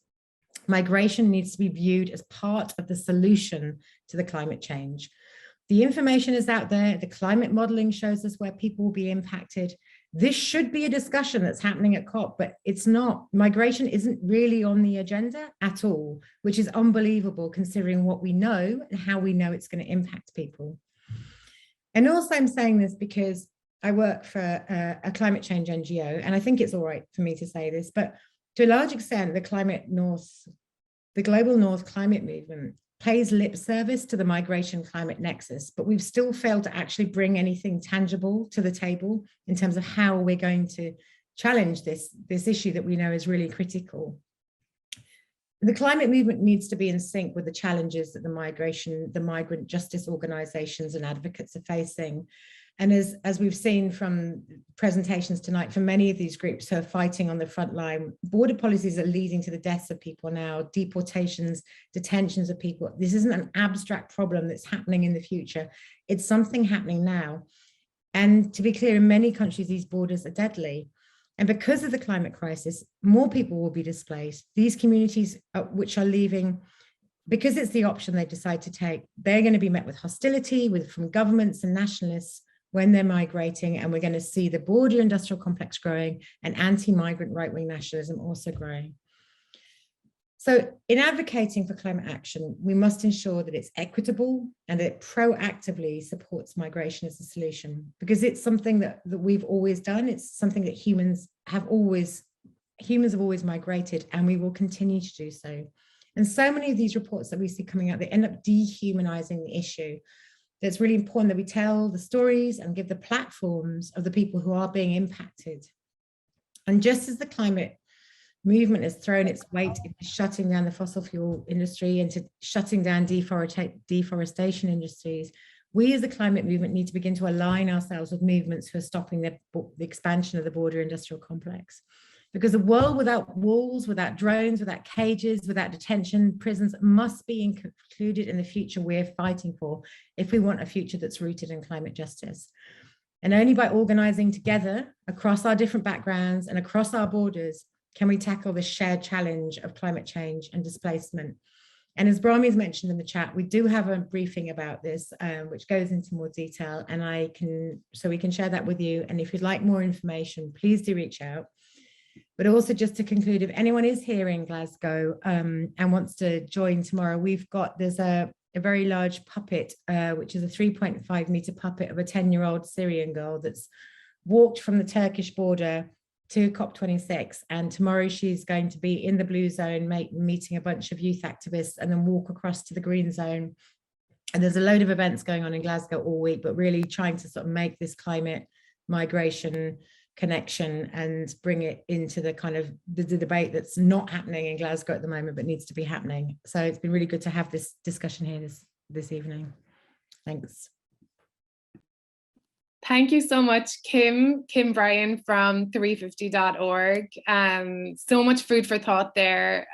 migration needs to be viewed as part of the solution to the climate change. The information is out there. The climate modeling shows us where people will be impacted. This should be a discussion that's happening at COP, but it's not. Migration isn't really on the agenda at all, which is unbelievable considering what we know and how we know it's going to impact people. And also I'm saying this because I work for a climate change NGO, and I think it's all right for me to say this, but to a large extent, the global North climate movement pays lip service to the migration climate nexus, but we've still failed to actually bring anything tangible to the table in terms of how we're going to challenge this issue that we know is really critical. The climate movement needs to be in sync with the challenges that the migrant justice organizations and advocates are facing. And as we've seen from presentations tonight, for many of these groups who are fighting on the front line, border policies are leading to the deaths of people now, deportations, detentions of people. This isn't an abstract problem that's happening in the future. It's something happening now. And to be clear, in many countries, these borders are deadly. And because of the climate crisis, more people will be displaced. These communities which are leaving, because it's the option they decide to take, they're going to be met with hostility from governments and nationalists when they're migrating, and we're going to see the border industrial complex growing and anti-migrant right-wing nationalism also growing. So in advocating for climate action, we must ensure that it's equitable and that it proactively supports migration as a solution, because it's something that we've always done. It's something that humans have always migrated, and we will continue to do so. And so many of these reports that we see coming out, they end up dehumanizing the issue. It's really important that we tell the stories and give the platforms of the people who are being impacted. And just as the climate movement has thrown its weight into shutting down the fossil fuel industry, into shutting down deforestation industries, we as the climate movement need to begin to align ourselves with movements who are stopping the expansion of the border industrial complex. Because a world without walls, without drones, without cages, without detention, prisons must be included in the future we're fighting for if we want a future that's rooted in climate justice. And only by organizing together across our different backgrounds and across our borders can we tackle the shared challenge of climate change and displacement. And as Brahmi's mentioned in the chat, we do have a briefing about this, which goes into more detail, and we can share that with you. And if you'd like more information, please do reach out. But also, just to conclude, if anyone is here in Glasgow and wants to join tomorrow, there's a very large puppet, which is a 3.5 meter puppet of a 10-year-old Syrian girl that's walked from the Turkish border to COP26. And tomorrow she's going to be in the blue zone, meeting a bunch of youth activists, and then walk across to the green zone. And there's a load of events going on in Glasgow all week, but really trying to sort of make this climate migration connection and bring it into the kind of the debate that's not happening in Glasgow at the moment, but needs to be happening. So it's been really good to have this discussion here this evening. Thanks. Thank you so much, Kim Bryan from 350.org. So much food for thought there.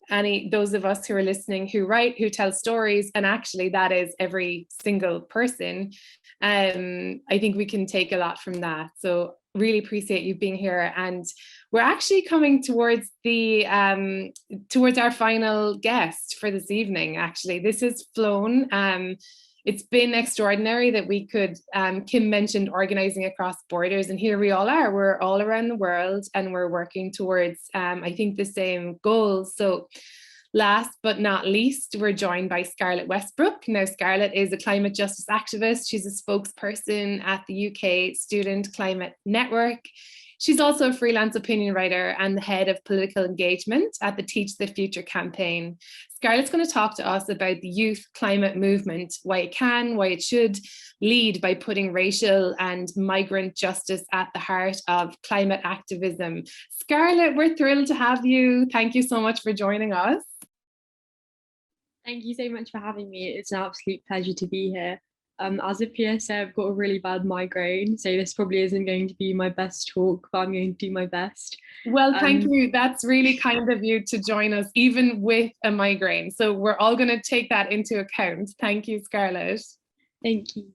Those of us who are listening, who write, who tell stories, and actually that is every single person. I think we can take a lot from that. So really appreciate you being here. And we're actually coming towards towards our final guest for this evening. Actually, this has flown. It's been extraordinary that we could, Kim mentioned organizing across borders, and here we all are. We're all around the world and we're working towards, I think, the same goals. So last but not least, we're joined by Scarlett Westbrook. Now, Scarlett is a climate justice activist. She's a spokesperson at the UK Student Climate Network. She's also a freelance opinion writer and the head of political engagement at the Teach the Future campaign. Scarlett's going to talk to us about the youth climate movement, why it should lead by putting racial and migrant justice at the heart of climate activism. Scarlett, we're thrilled to have you. Thank you so much for joining us. Thank you so much for having me. It's an absolute pleasure to be here. As a PSA, I've got a really bad migraine, so this probably isn't going to be my best talk, but I'm going to do my best. Well, thank you. That's really kind of you to join us, even with a migraine. So we're all going to take that into account. Thank you, Scarlett. Thank you.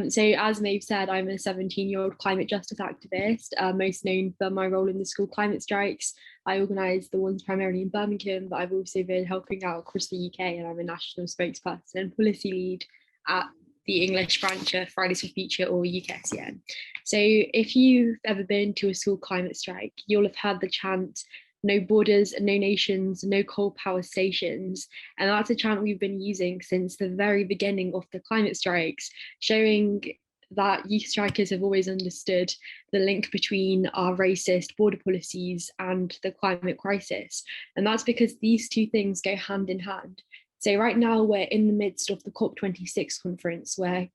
So as Maeve said, I'm a 17-year-old climate justice activist, most known for my role in the school climate strikes. I organise the ones primarily in Birmingham, but I've also been helping out across the UK, and I'm a national spokesperson and policy lead at the English branch of Fridays for Future, or UKSCN. So if you've ever been to a school climate strike, you'll have heard the chant, "No borders, no nations, no coal power stations." And that's a chant we've been using since the very beginning of the climate strikes, showing that youth strikers have always understood the link between our racist border policies and the climate crisis. And that's because these two things go hand in hand. So right now we're in the midst of the COP26 conference, where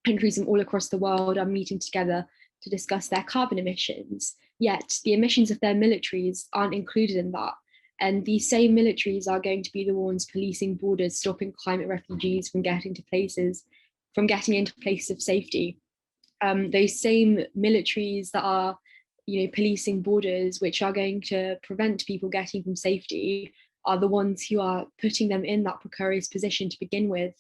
countries from all across the world are meeting together to discuss their carbon emissions. Yet the emissions of their militaries aren't included in that. And these same militaries are going to be the ones policing borders, stopping climate refugees from getting into places of safety. Those same militaries that are, policing borders, which are going to prevent people getting from safety, are the ones who are putting them in that precarious position to begin with.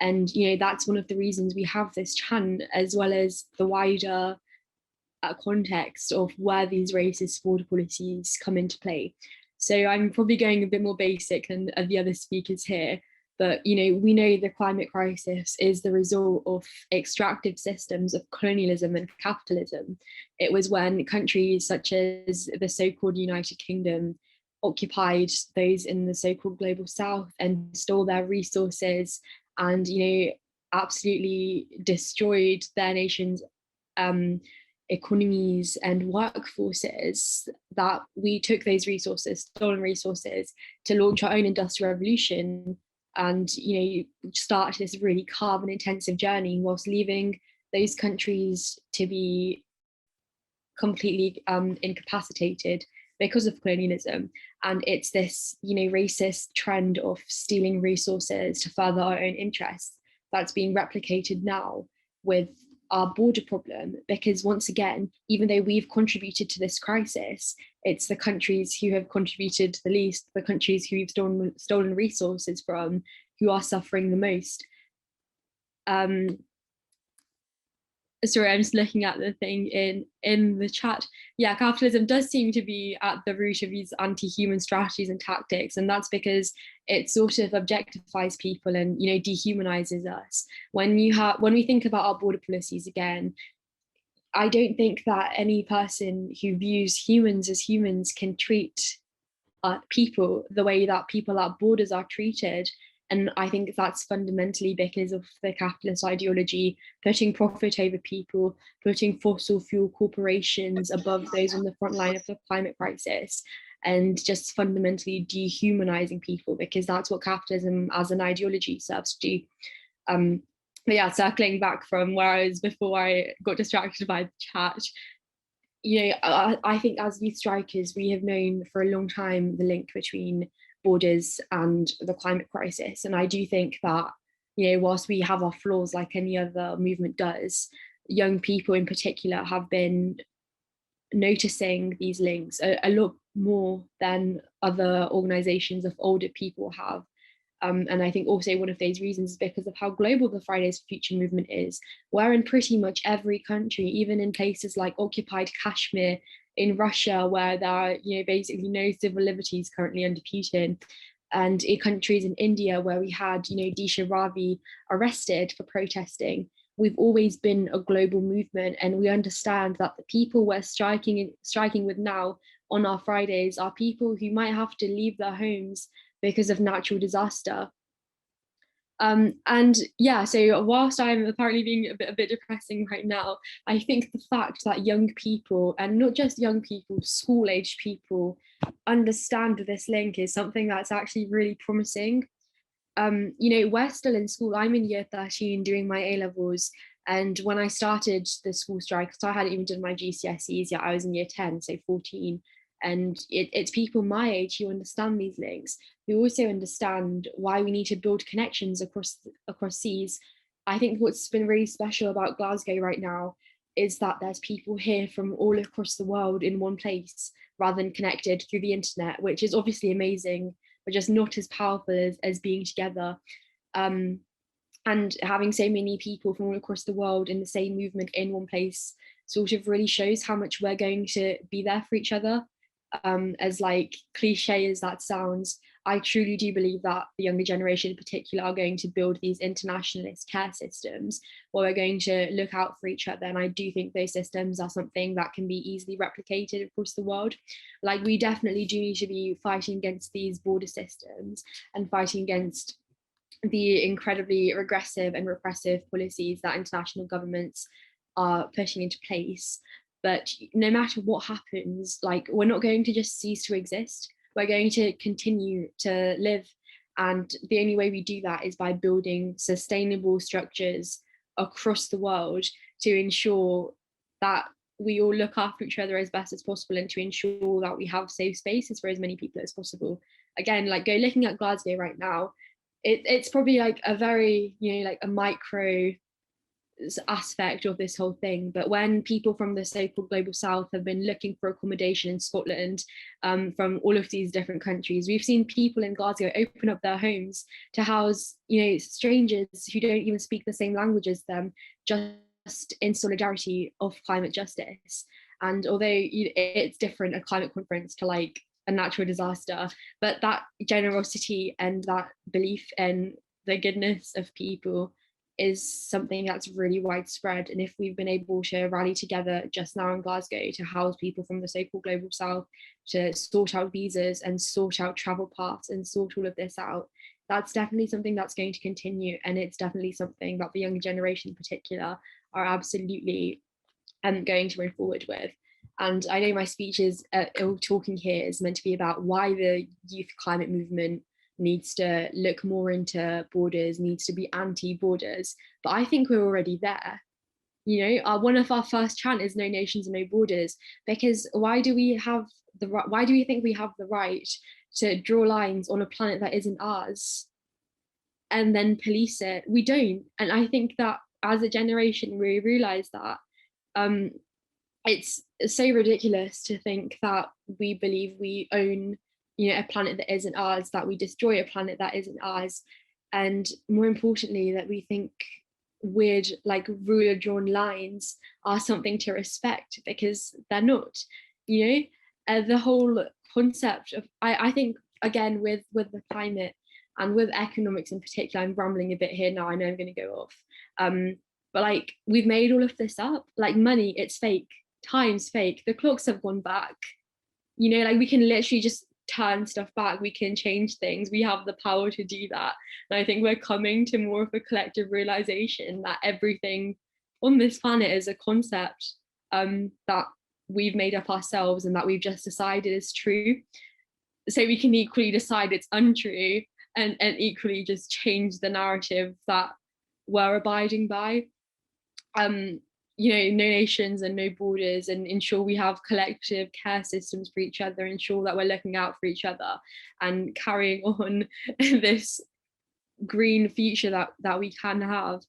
And, that's one of the reasons we have this chant, as well as the wider context of where these racist border policies come into play. So I'm probably going a bit more basic than the other speakers here, but we know the climate crisis is the result of extractive systems of colonialism and capitalism. It was when countries such as the so-called United Kingdom occupied those in the so-called global south and stole their resources and absolutely destroyed their nation's economies and workforces, that we took those stolen resources, to launch our own industrial revolution and start this really carbon intensive journey, whilst leaving those countries to be completely incapacitated because of colonialism. And it's this racist trend of stealing resources to further our own interests that's being replicated now with our border problem, because once again, even though we've contributed to this crisis, it's the countries who have contributed the least, the countries who we've stolen resources from, who are suffering the most. Sorry, I'm just looking at the thing in the chat. Yeah, capitalism does seem to be at the root of these anti-human strategies and tactics, and that's because it sort of objectifies people and dehumanizes us. When we think about our border policies again, I don't think that any person who views humans as humans can treat people the way that people at borders are treated. And I think that's fundamentally because of the capitalist ideology, putting profit over people, putting fossil fuel corporations above those on the front line of the climate crisis, and just fundamentally dehumanizing people, because that's what capitalism as an ideology serves to do. But yeah, circling back from where I was before I got distracted by the chat, I think as youth strikers, we have known for a long time the link between borders and the climate crisis. And I do think that whilst we have our flaws like any other movement does, young people in particular have been noticing these links a lot more than other organizations of older people have. And I think also one of those reasons is because of how global the Fridays for Future movement is, where in pretty much every country, even in places like occupied Kashmir in Russia, where there are basically no civil liberties currently under Putin, and in countries in India where we had Disha Ravi arrested for protesting, we've always been a global movement, and we understand that the people we're striking with now on our Fridays are people who might have to leave their homes because of natural disaster. And yeah, so whilst I'm apparently being a bit depressing right now, I think the fact that young people, and not just young people, school-aged people, understand this link is something that's actually really promising. We're still in school. I'm in year 13 doing my A-levels. And when I started the school strike, so I hadn't even done my GCSEs yet, I was in year 10, so 14. And it's people my age who understand these links, who also understand why we need to build connections across seas. I think what's been really special about Glasgow right now is that there's people here from all across the world in one place, rather than connected through the internet, which is obviously amazing, but just not as powerful as being together. And having so many people from all across the world in the same movement in one place sort of really shows how much we're going to be there for each other. As like cliche as that sounds, I truly do believe that the younger generation in particular are going to build these internationalist care systems where we're going to look out for each other. And I do think those systems are something that can be easily replicated across the world. Like, we definitely do need to be fighting against these border systems and fighting against the incredibly regressive and repressive policies that international governments are putting into place. But no matter what happens, like, we're not going to just cease to exist. We're going to continue to live. And the only way we do that is by building sustainable structures across the world to ensure that we all look after each other as best as possible, and to ensure that we have safe spaces for as many people as possible. Again, like, go looking at Glasgow right now, it's probably like a very, like a micro aspect of this whole thing, but when people from the so-called global south have been looking for accommodation in Scotland, from all of these different countries, we've seen people in Glasgow open up their homes to house strangers who don't even speak the same language as them, just in solidarity of climate justice. And although it's different, a climate conference to like a natural disaster, but that generosity and that belief in the goodness of people is something that's really widespread. And if we've been able to rally together just now in Glasgow to house people from the so-called global south, to sort out visas and sort out travel paths and sort all of this out, that's definitely something that's going to continue. And it's definitely something that the younger generation in particular are absolutely going to move forward with. And I know my speech is talking here is meant to be about why the youth climate movement needs to look more into borders, needs to be anti-borders, but I think we're already there. One of our first chant is no nations and no borders, because why do we think we have the right to draw lines on a planet that isn't ours and then police it? We don't. And I think that as a generation we realize that it's so ridiculous to think that we believe we own a planet that isn't ours, that we destroy a planet that isn't ours, and more importantly that we think weird like ruler drawn lines are something to respect, because they're not. The whole concept of I think, again, with the climate and with economics in particular, I'm rambling a bit here now, I know I'm going to go off, but like, we've made all of this up. Like, money, it's fake, time's fake, the clocks have gone back, like, we can literally just turn stuff back, we can change things, we have the power to do that. And I think we're coming to more of a collective realization that everything on this planet is a concept that we've made up ourselves and that we've just decided is true, so we can equally decide it's untrue and equally just change the narrative that we're abiding by. No nations and no borders, and ensure we have collective care systems for each other, ensure that we're looking out for each other and carrying on this green future that we can have.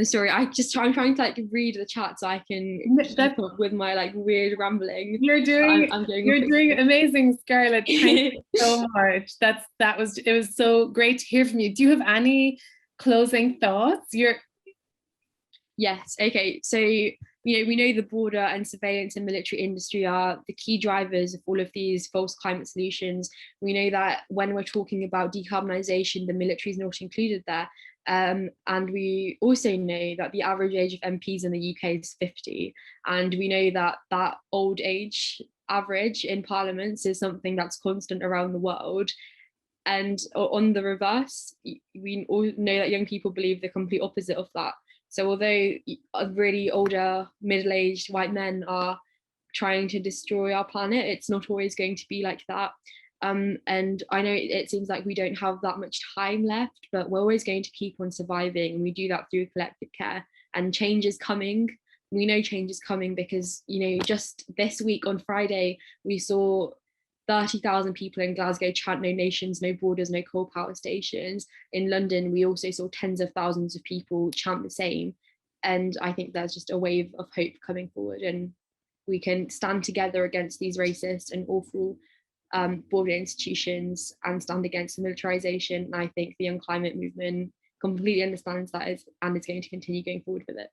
Sorry, I'm trying to like read the chat so I can keep up with my like weird rambling. You're doing amazing, Scarlett. Thank you so much. It was so great to hear from you. Do you have any closing thoughts? Yes. Okay. So, we know the border and surveillance and military industry are the key drivers of all of these false climate solutions. We know that when we're talking about decarbonisation, the military is not included there. And we also know that the average age of MPs in the UK is 50. And we know that old age average in parliaments is something that's constant around the world. And on the reverse, we all know that young people believe the complete opposite of that. So although really older, middle-aged white men are trying to destroy our planet, it's not always going to be like that. And I know it seems like we don't have that much time left, but we're always going to keep on surviving, and we do that through collective care. And change is coming. We know change is coming because, just this week on Friday, we saw 30,000 people in Glasgow chant "No nations, no borders, no coal power stations." In London, we also saw tens of thousands of people chant the same. And I think there's just a wave of hope coming forward, and we can stand together against these racist and awful border institutions and stand against militarisation. And I think the Young Climate movement completely understands that and is going to continue going forward with it.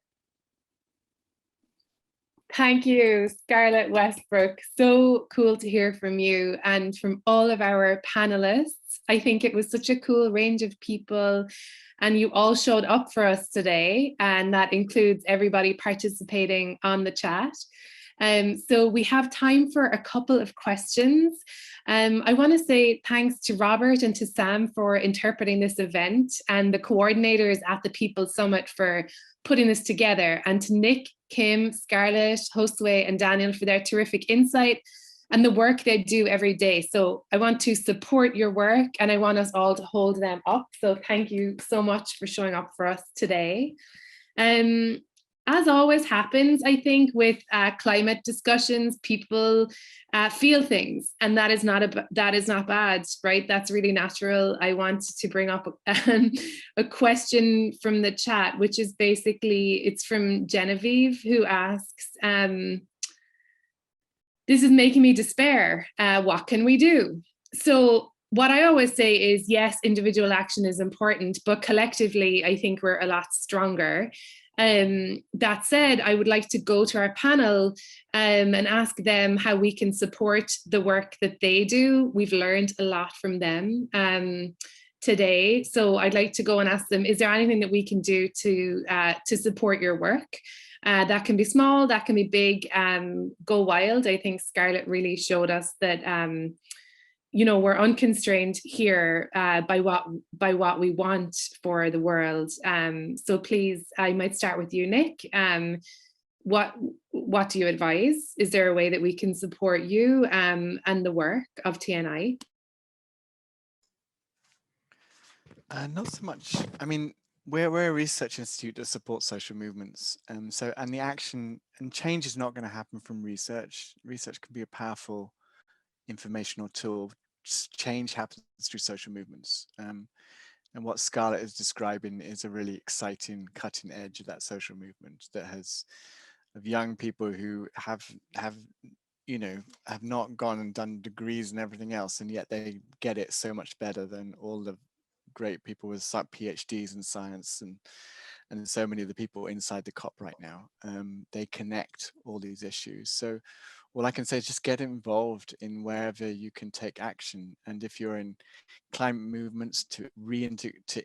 Thank you, Scarlett Westbrook. So cool to hear from you and from all of our panelists. I think it was such a cool range of people, and you all showed up for us today, and that includes everybody participating on the chat. So we have time for a couple of questions. I want to say thanks to Robert and to Sam for interpreting this event, and the coordinators at the People Summit for putting this together, and to Nick, Kim, Scarlett, Josue, and Daniel for their terrific insight and the work they do every day. So I want to support your work, and I want us all to hold them up. So thank you so much for showing up for us today. As always happens, I think, with climate discussions, people feel things, and that is not bad, right? That's really natural. I want to bring up a question from the chat, which is basically, it's from Genevieve, who asks, "This is making me despair. What can we do?" So what I always say is, yes, individual action is important, but collectively, I think we're a lot stronger. That said, I would like to go to our panel and ask them how we can support the work that they do. We've learned a lot from them today. So I'd like to go and ask them, is there anything that we can do to support your work? That can be small, that can be big. Go wild. I think Scarlett really showed us that we're unconstrained here by what we want for the world. So please, I might start with you, Nick. What do you advise? Is there a way that we can support you and the work of TNI? Not so much. I mean, we're a research institute that supports social movements. And the action and change is not going to happen from research. Research can be a powerful informational tool. Change happens through social movements, and what Scarlett is describing is a really exciting cutting edge of that social movement that has of young people who have not gone and done degrees and everything else, and yet they get it so much better than all the great people with PhDs in science and so many of the people inside the COP right now. They connect all these issues. So all I can say is just get involved in wherever you can take action. And if you're in climate movements, to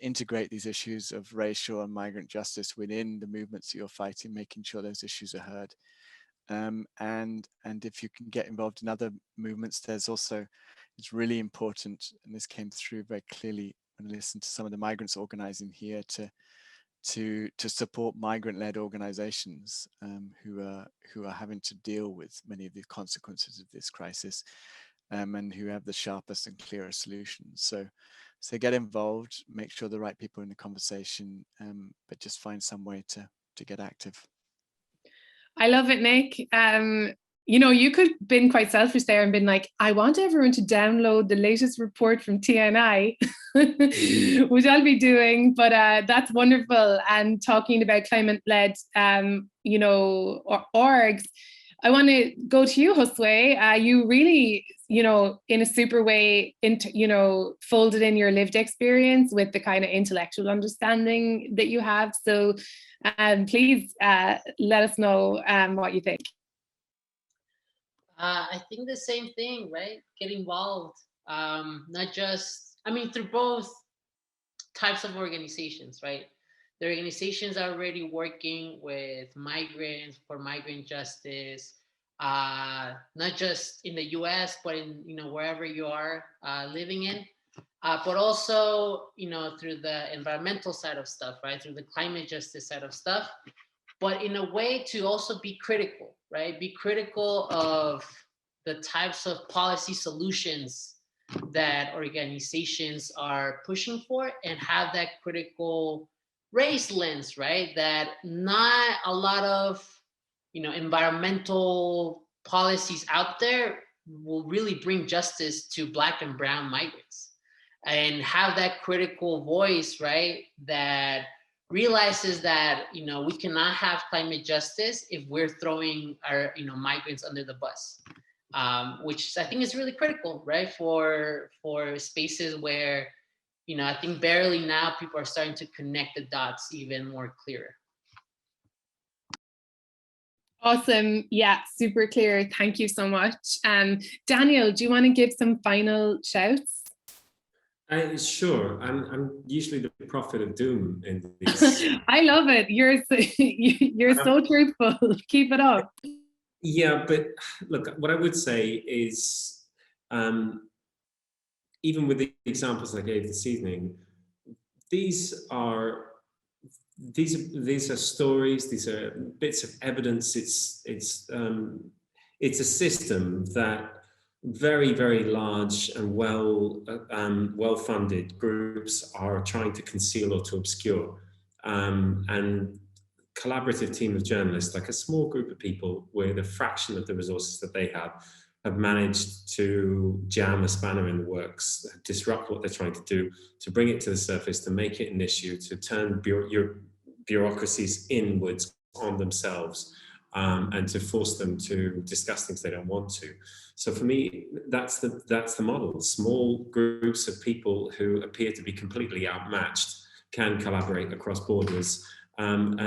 integrate these issues of racial and migrant justice within the movements that you're fighting, making sure those issues are heard. And if you can get involved in other movements, it's really important, and this came through very clearly when I listened to some of the migrants organizing here, to support migrant-led organizations who are having to deal with many of the consequences of this crisis, and who have the sharpest and clearest solutions. So get involved, make sure the right people are in the conversation, but just find some way to get active. I love it, Nick. you know, you could have been quite selfish there and been like, I want everyone to download the latest report from TNI, which I'll be doing, but that's wonderful. And talking about climate-led, you know, orgs, I want to go to you, Josue. You really, you know, in a super way, you know, folded in your lived experience with the kind of intellectual understanding that you have. So please let us know what you think. I think the same thing, right? Get involved, not just, I mean, through both types of organizations, right? The organizations are already working with migrants for migrant justice, not just in the US, but in, you know, wherever you are living in, but also, you know, through the environmental side of stuff, right? Through the climate justice side of stuff, but in a way to also be critical, right? Be critical of the types of policy solutions that organizations are pushing for, and have that critical race lens, right? That not a lot of, you know, environmental policies out there will really bring justice to Black and brown migrants, and have that critical voice, right? That realizes that, you know, we cannot have climate justice if we're throwing our, you know, migrants under the bus, which I think is really critical, right? For spaces where, you know, I think barely now people are starting to connect the dots even more clearer. Awesome. Yeah, super clear. Thank you so much. Daniel, do you want to give some final shouts? Sure. I'm usually the prophet of doom in these. I love it. You're so truthful. Keep it up. Yeah, but look, what I would say is, even with the examples I gave this evening, these are stories. These are bits of evidence. It's a system that very, very large and well-funded groups are trying to conceal or to obscure. And collaborative team of journalists, like a small group of people with a fraction of the resources that they have managed to jam a spanner in the works, disrupt what they're trying to do, to bring it to the surface, to make it an issue, to turn bureaucracies inwards on themselves, and to force them to discuss things they don't want to. So for me, that's the model. Small groups of people who appear to be completely outmatched can collaborate across borders, and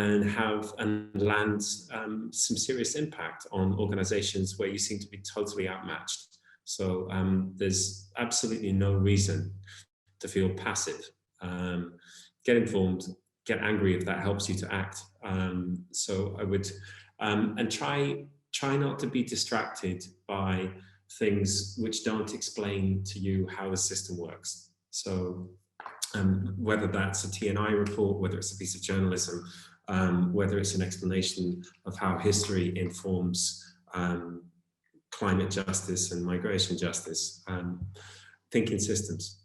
land some serious impact on organizations where you seem to be totally outmatched. So there's absolutely no reason to feel passive. Get informed, get angry if that helps you to act. So I would, and try not to be distracted by things which don't explain to you how the system works. So whether that's a TNI report, whether it's a piece of journalism, whether it's an explanation of how history informs climate justice and migration justice, think in systems.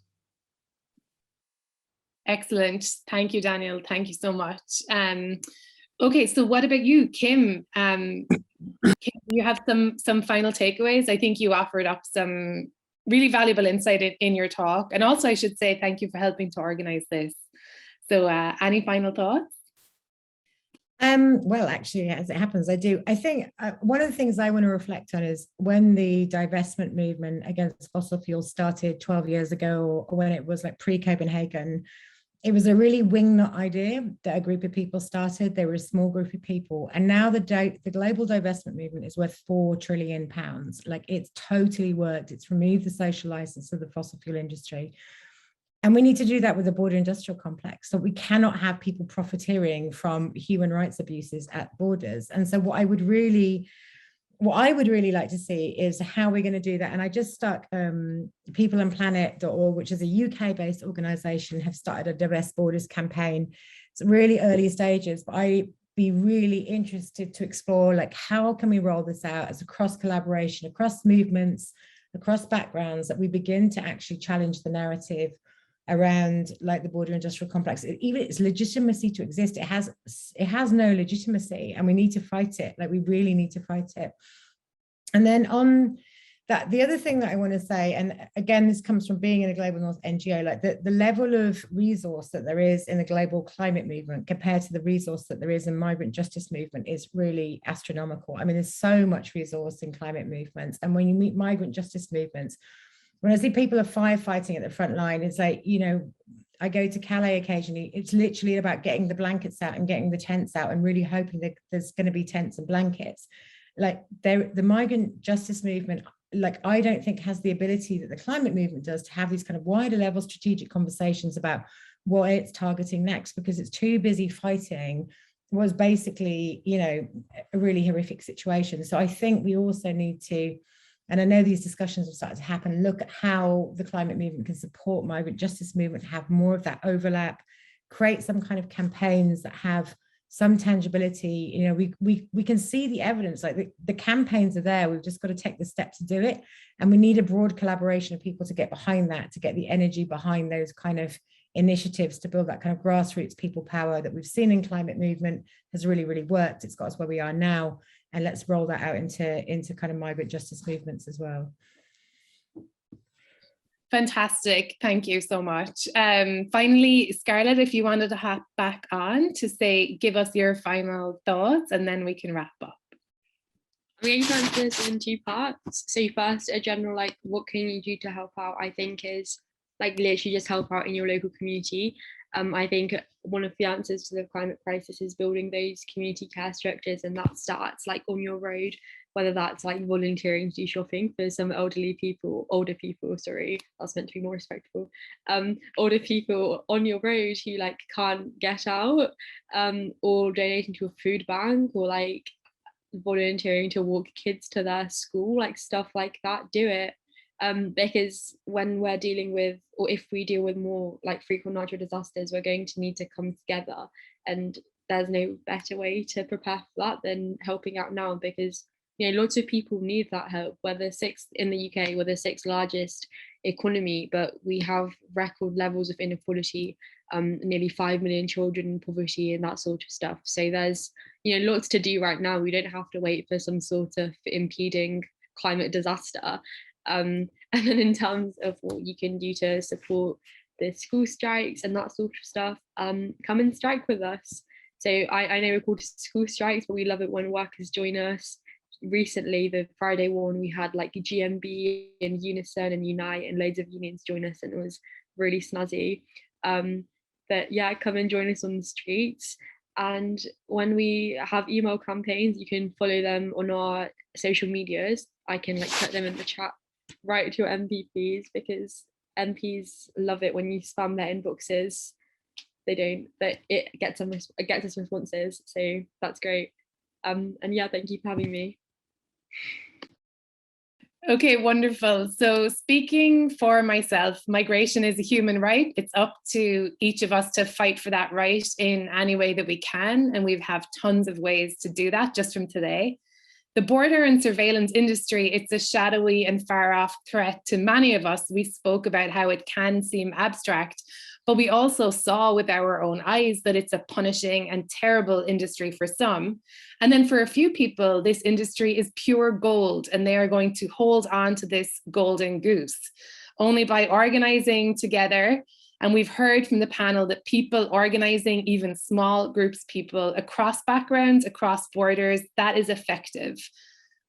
Excellent. Thank you, Daniel. Thank you so much. Okay, so what about you, Kim? Kim, you have some final takeaways. I think you offered up some really valuable insight in your talk. And also I should say thank you for helping to organize this. So any final thoughts? Well, actually, as it happens, I do. I think one of the things I want to reflect on is when the divestment movement against fossil fuels started 12 years ago, or when it was like pre-Copenhagen, it was a really wingnut idea that a group of people started. They were a small group of people. And now the global divestment movement is worth £4 trillion. Like, it's totally worked. It's removed the social license of the fossil fuel industry. And we need to do that with the border industrial complex. So we cannot have people profiteering from human rights abuses at borders. And so what I would really like to see is how we're going to do that. And I just stuck peopleandplanet.org, which is a UK-based organization, have started a Divest Borders campaign. It's really early stages, but I'd be really interested to explore, like, how can we roll this out as a cross collaboration, across movements, across backgrounds, that we begin to actually challenge the narrative around, like, the border industrial complex. Even its legitimacy to exist, it has no legitimacy, and we need to fight it. Like, we really need to fight it. And then on that, the other thing that I want to say, and again, this comes from being in a Global North NGO, like the level of resource that there is in the global climate movement compared to the resource that there is in migrant justice movement is really astronomical. I mean, there's so much resource in climate movements. And when you meet migrant justice movements, when I see people are firefighting at the front line, it's like, you know, I go to Calais occasionally, it's literally about getting the blankets out and getting the tents out and really hoping that there's going to be tents and blankets. Like the migrant justice movement, like I don't think has the ability that the climate movement does to have these kind of wider level strategic conversations about what it's targeting next, because it's too busy fighting was basically, you know, a really horrific situation. So I think we also need to, and I know these discussions have started to happen, look at how the climate movement can support migrant justice movement, have more of that overlap, create some kind of campaigns that have some tangibility. You know, we can see the evidence, like the campaigns are there, we've just got to take the step to do it. And we need a broad collaboration of people to get behind that, to get the energy behind those kind of initiatives, to build that kind of grassroots people power that we've seen in climate movement has really, really worked. It's got us where we are now. And let's roll that out into kind of migrant justice movements as well. Fantastic. Thank you so much. Finally, Scarlett, if you wanted to hop back on to say, give us your final thoughts, and then we can wrap up. I'm going to answer this in two parts. So first, a general, like, what can you do to help out, I think is like literally just help out in your local community. I think one of the answers to the climate crisis is building those community care structures, and that starts like on your road, whether that's like volunteering to do shopping for some older people, sorry, that's meant to be more respectful, older people on your road who like can't get out, or donating to a food bank, or like volunteering to walk kids to their school, like stuff like that. Do it. Because when we're dealing with, or if we deal with more like frequent natural disasters, we're going to need to come together, and there's no better way to prepare for that than helping out now, because you know lots of people need that help. We're the sixth in the UK, we're the sixth largest economy, but we have record levels of inequality, nearly 5 million children in poverty and that sort of stuff. So there's, you know, lots to do right now. We don't have to wait for some sort of impeding climate disaster. And then in terms of what you can do to support the school strikes and that sort of stuff, come and strike with us. So I know we're called school strikes, but we love it when workers join us. Recently, the Friday one, we had like GMB and Unison and Unite and loads of unions join us, and it was really snazzy. But yeah, come and join us on the streets. And when we have email campaigns, you can follow them on our social medias. I can like put them in the chat. Write to your MPs, because MPs love it when you spam their inboxes. They don't, but it gets us responses, so that's great. And yeah, thank you for having me. Okay, wonderful. So speaking for myself, migration is a human right. It's up to each of us to fight for that right in any way that we can, and we have tons of ways to do that just from today. The border and surveillance industry, it's a shadowy and far off threat to many of us. We spoke about how it can seem abstract, but we also saw with our own eyes that it's a punishing and terrible industry for some. And then for a few people, this industry is pure gold, and they are going to hold on to this golden goose. Only by organizing together, and we've heard from the panel that people organizing even small groups of people across backgrounds, across borders, that is effective.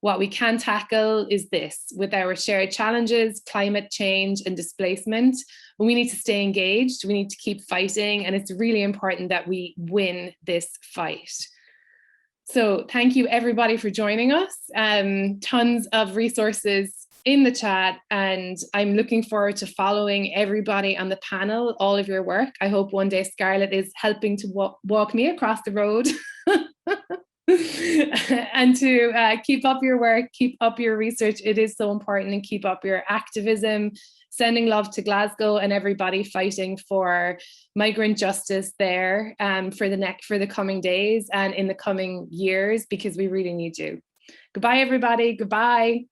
What we can tackle is this: with our shared challenges, climate change and displacement, we need to stay engaged, we need to keep fighting, and it's really important that we win this fight. So thank you everybody for joining us. Tons of resources in the chat, and I'm looking forward to following everybody on the panel, all of your work. I hope one day Scarlett is helping to walk me across the road and to keep up your work, keep up your research. It is so important, and keep up your activism, sending love to Glasgow and everybody fighting for migrant justice there for the coming days and in the coming years, because we really need you. Goodbye, everybody. Goodbye.